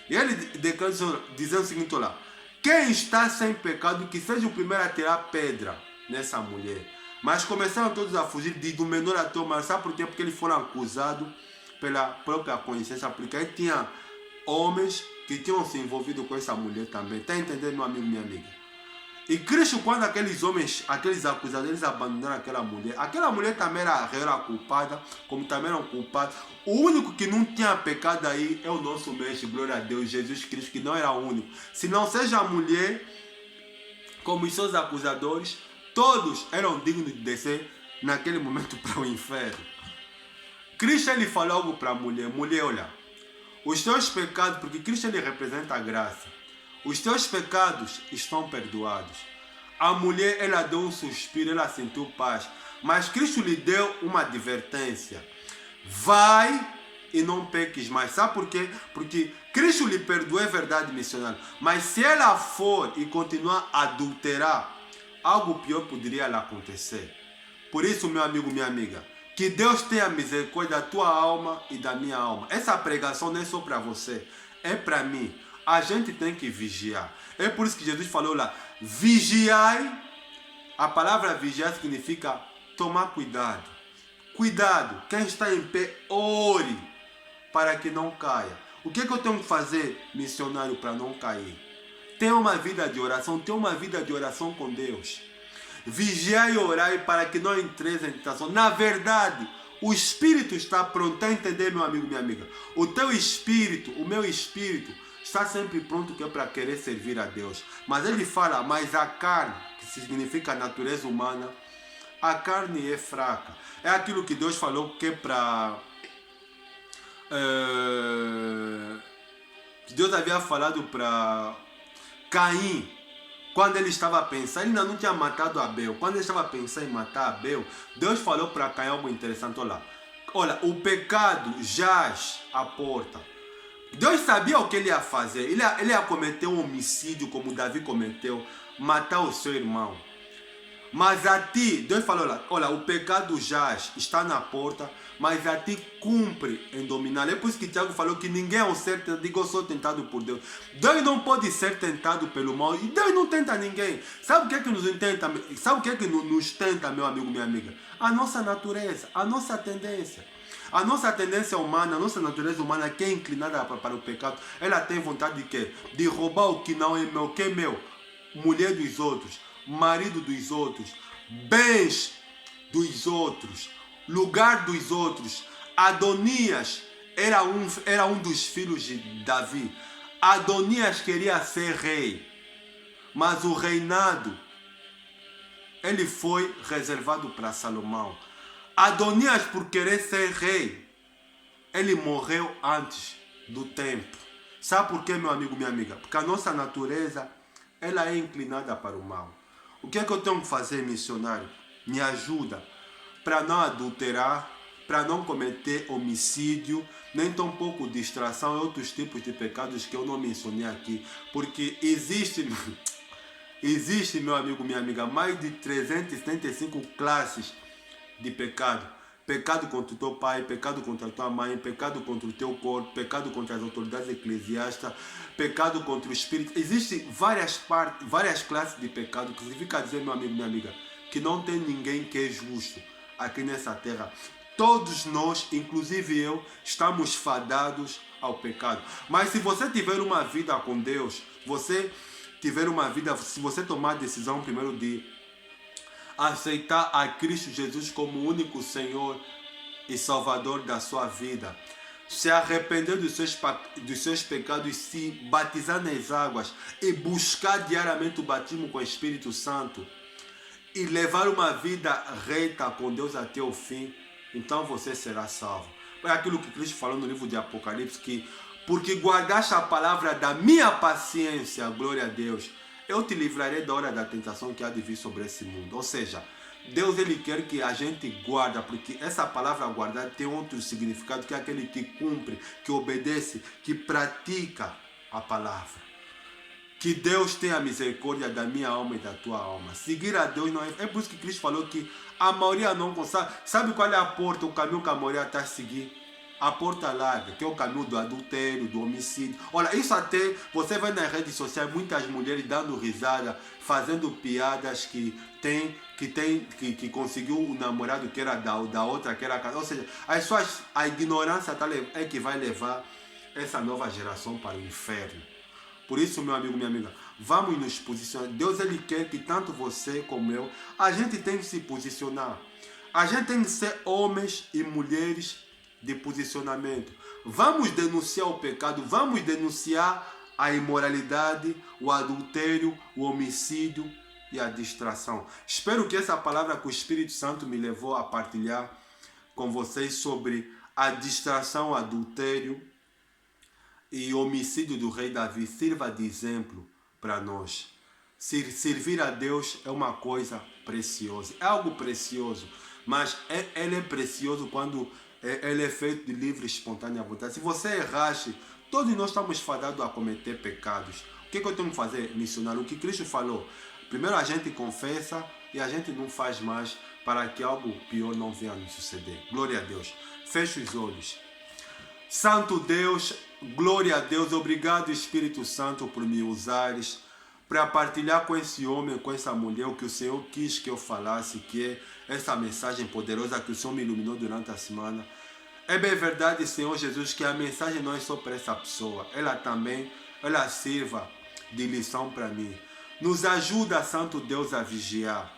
E ele declarou, dizendo o seguinte, olha, quem está sem pecado, que seja o primeiro a tirar pedra nessa mulher. Mas começaram todos a fugir, do menor até o maior. Sabe por quê? Porque eles foram acusados pela própria consciência, porque aí tinha homens que tinham se envolvido com essa mulher também. Está entendendo, meu amigo, minha amiga? E Cristo, quando aqueles homens, aqueles acusadores abandonaram aquela mulher também era culpada, como também eram culpados. O único que não tinha pecado aí é o nosso mestre, glória a Deus, Jesus Cristo, que não era o único. Se não seja a mulher, como os seus acusadores, todos eram dignos de descer naquele momento para o inferno. Cristo ele falou algo para a mulher: mulher, olha, os teus pecados, porque Cristo ele representa a graça, os teus pecados estão perdoados. A mulher ela deu um suspiro, ela sentiu paz, mas Cristo lhe deu uma advertência: vai e não peques mais. Sabe por quê? Porque Cristo lhe perdoou, é verdade, missionário, mas se ela for e continuar a adulterar, algo pior poderia lhe acontecer. Por isso, meu amigo, minha amiga, que Deus tenha misericórdia da tua alma e da minha alma. Essa pregação não é só para você, é para mim. A gente tem que vigiar. É por isso que Jesus falou lá: vigiai. A palavra vigiar significa tomar cuidado. Cuidado, quem está em pé, ore para que não caia. O que eu tenho que fazer, missionário, para não cair? Tenha uma vida de oração, tenha uma vida de oração com Deus. Vigiai e orai para que não entreis em tentação. Na verdade, o espírito está pronto a entender, meu amigo, minha amiga. O teu espírito, o meu espírito, está sempre pronto que é para querer servir a Deus. Mas ele fala: mas a carne, que significa a natureza humana, a carne é fraca. É aquilo que Deus falou que é para... Deus havia falado para Caim, quando ele estava a pensar, ele ainda não tinha matado Abel. Quando ele estava a pensar em matar Abel, Deus falou para Caim algo interessante. Olha, o pecado jaz à porta. Deus sabia o que ele ia fazer. Ele ia cometer um homicídio como Davi cometeu, matar o seu irmão. Mas a ti, Deus falou: olha, o pecado jaz, está na porta, mas a ti cumpre em dominar. É por isso que Tiago falou que ninguém é um ser, eu sou tentado por Deus. Deus não pode ser tentado pelo mal, e Deus não tenta ninguém. Sabe o que é que nos tenta? Sabe o que é que nos tenta, meu amigo, minha amiga? A nossa natureza, a nossa tendência. A nossa tendência humana, a nossa natureza humana, que é inclinada para o pecado, ela tem vontade de quê? De roubar o que não é meu. O que é meu? Mulher dos outros, marido dos outros, bens dos outros, lugar dos outros. Adonias era um dos filhos de Davi. Adonias queria ser rei, mas o reinado ele foi reservado para Salomão. Adonias, por querer ser rei, ele morreu antes do tempo. Sabe por quê, meu amigo, minha amiga? Porque a nossa natureza ela é inclinada para o mal. O que é que eu tenho que fazer, missionário? Me ajuda para não adulterar, para não cometer homicídio, nem tampouco distração e outros tipos de pecados que eu não mencionei aqui. Porque existe, meu amigo, minha amiga, mais de 375 classes de pecado. Pecado contra o teu pai, pecado contra a tua mãe, pecado contra o teu corpo, pecado contra as autoridades eclesiásticas, pecado contra o espírito. Existem várias classes de pecado, que significa dizer, meu amigo, minha amiga, que não tem ninguém que é justo aqui nessa terra. Todos nós, inclusive eu, estamos fadados ao pecado. Mas se você tiver uma vida com Deus, se você tomar a decisão primeiro de aceitar a Cristo Jesus como o único Senhor e Salvador da sua vida, se arrepender dos seus pecados, se batizar nas águas e buscar diariamente o batismo com o Espírito Santo e levar uma vida reta com Deus até o fim, então você será salvo. É aquilo que Cristo falou no livro de Apocalipse, que porque guardaste a palavra da minha paciência, glória a Deus, eu te livrarei da hora da tentação que há de vir sobre esse mundo. Ou seja, Deus ele quer que a gente guarda, porque essa palavra guardar tem outro significado, que é aquele que cumpre, que obedece, que pratica a palavra. Que Deus tenha misericórdia da minha alma e da tua alma. Seguir a Deus não é... É por isso que Cristo falou que a maioria não consegue. Sabe qual é a porta, o caminho que a maioria está a seguir? a porta larga, que é o caminho do adultério, do homicídio. Olha, isso até você vê nas redes sociais muitas mulheres dando risada, fazendo piadas que conseguiu um namorado que era da outra, que era casada. Ou seja, a ignorância é que vai levar essa nova geração para o inferno. Por isso, meu amigo, minha amiga, vamos nos posicionar. Deus, Ele quer que tanto você como eu, a gente tem que se posicionar. A gente tem que ser homens e mulheres de posicionamento. Vamos denunciar o pecado, vamos denunciar a imoralidade, o adultério, o homicídio e a distração. Espero que essa palavra que o Espírito Santo me levou a partilhar com vocês sobre a distração, o adultério e homicídio do rei Davi sirva de exemplo para nós. Servir a Deus é uma coisa preciosa, é algo precioso, mas ele é precioso quando ele é feito de livre e espontânea vontade. Se você erraste, todos nós estamos fadados a cometer pecados. O que eu tenho que fazer? Missionar o que Cristo falou. Primeiro a gente confessa e a gente não faz mais para que algo pior não venha a nos suceder. Glória a Deus. Feche os olhos. Santo Deus, glória a Deus, obrigado Espírito Santo por me usares para partilhar com esse homem, com essa mulher, o que o Senhor quis que eu falasse, que é essa mensagem poderosa que o Senhor me iluminou durante a semana. É bem verdade, Senhor Jesus, que a mensagem não é só para essa pessoa, ela sirva de lição para mim. Nos ajuda, Santo Deus, a vigiar,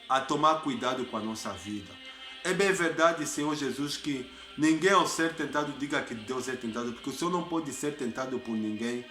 a tomar cuidado com a nossa vida. É bem verdade, Senhor Jesus, que ninguém ao ser tentado diga que Deus é tentado, porque o Senhor não pode ser tentado por ninguém.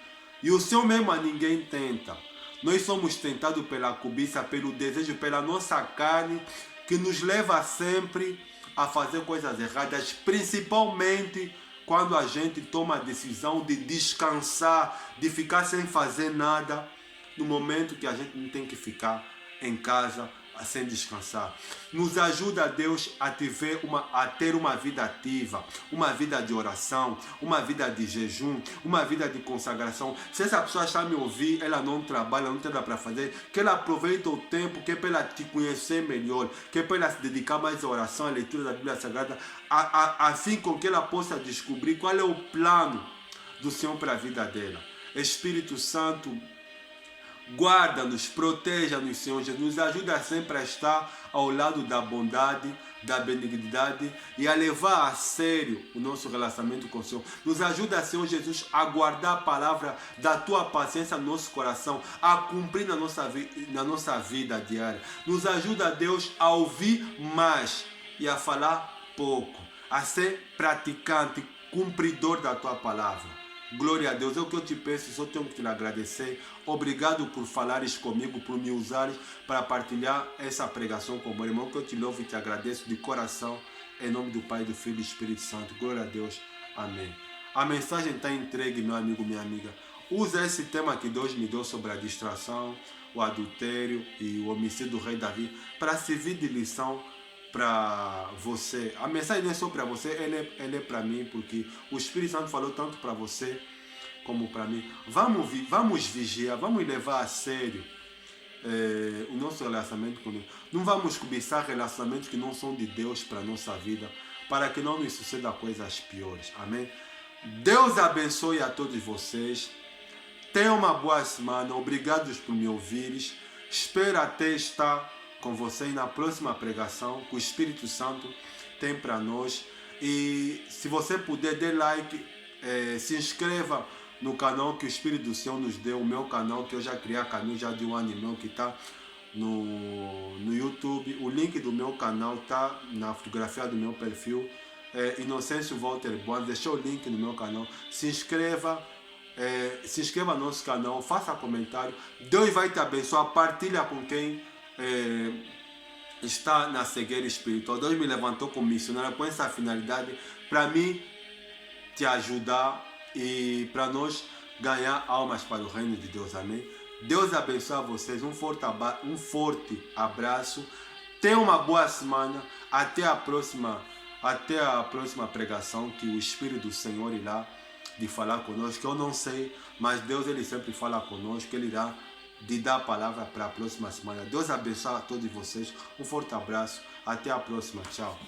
E o Senhor mesmo a ninguém tenta. Nós somos tentados pela cobiça, pelo desejo, pela nossa carne, que nos leva sempre a fazer coisas erradas, principalmente quando a gente toma a decisão de descansar, de ficar sem fazer nada, no momento que a gente não tem que ficar em casa sem descansar. Nos ajuda, Deus, a ter uma vida ativa, uma vida de oração, uma vida de jejum, uma vida de consagração. Se essa pessoa está a me ouvir, ela não trabalha, não tem nada para fazer, que ela aproveite o tempo, que é para ela te conhecer melhor, que é para ela se dedicar mais à oração, à leitura da Bíblia Sagrada, assim com que ela possa descobrir qual é o plano do Senhor para a vida dela. Espírito Santo, guarda-nos, proteja-nos, Senhor Jesus, nos ajuda sempre a estar ao lado da bondade, da benignidade e a levar a sério o nosso relacionamento com o Senhor. Nos ajuda, Senhor Jesus, a guardar a palavra da Tua paciência no nosso coração, a cumprir na nossa vida diária. Nos ajuda, Deus, a ouvir mais e a falar pouco, a ser praticante, cumpridor da Tua palavra. Glória a Deus, é o que eu te peço, só tenho que te agradecer. Obrigado por falares comigo, por me usares para partilhar essa pregação com o meu irmão, que eu te louvo e te agradeço de coração, em nome do Pai, do Filho e do Espírito Santo. Glória a Deus. Amém. A mensagem está entregue, meu amigo, minha amiga. Usa esse tema que Deus me deu sobre a distração, o adultério e o homicídio do rei Davi para servir de lição para você. A mensagem não é só para você, ela é para mim, porque o Espírito Santo falou tanto para você como para mim. Vamos vigiar, vamos levar a sério o nosso relacionamento com Deus. Não vamos cobiçar relacionamentos que não são de Deus para a nossa vida, para que não nos suceda coisas piores. Amém? Deus abençoe a todos vocês. Tenham uma boa semana. Obrigados por me ouvires. Espero até estar com vocês na próxima pregação que o Espírito Santo tem para nós. E se você puder, dê like, se inscreva no canal que o Espírito do Senhor nos deu, o meu canal que eu já criei, canal já de 1 ano e meio, que está no YouTube. O link do meu canal está na fotografia do meu perfil, Inocêncio Walter Boas. Deixa o link no meu canal. Se inscreva no nosso canal, faça comentário. Deus vai te abençoar. Partilha com quem está na cegueira espiritual. Deus me levantou como missionário com essa finalidade, para mim te ajudar e para nós ganhar almas para o reino de Deus. Amém? Deus abençoe vocês. Um forte abraço. Tenha uma boa semana. Até a próxima pregação, que o Espírito do Senhor irá de falar conosco. Eu não sei, mas Deus, Ele sempre fala conosco. Ele irá de dar a palavra para a próxima semana. Deus abençoe a todos vocês. Um forte abraço. Até a próxima. Tchau.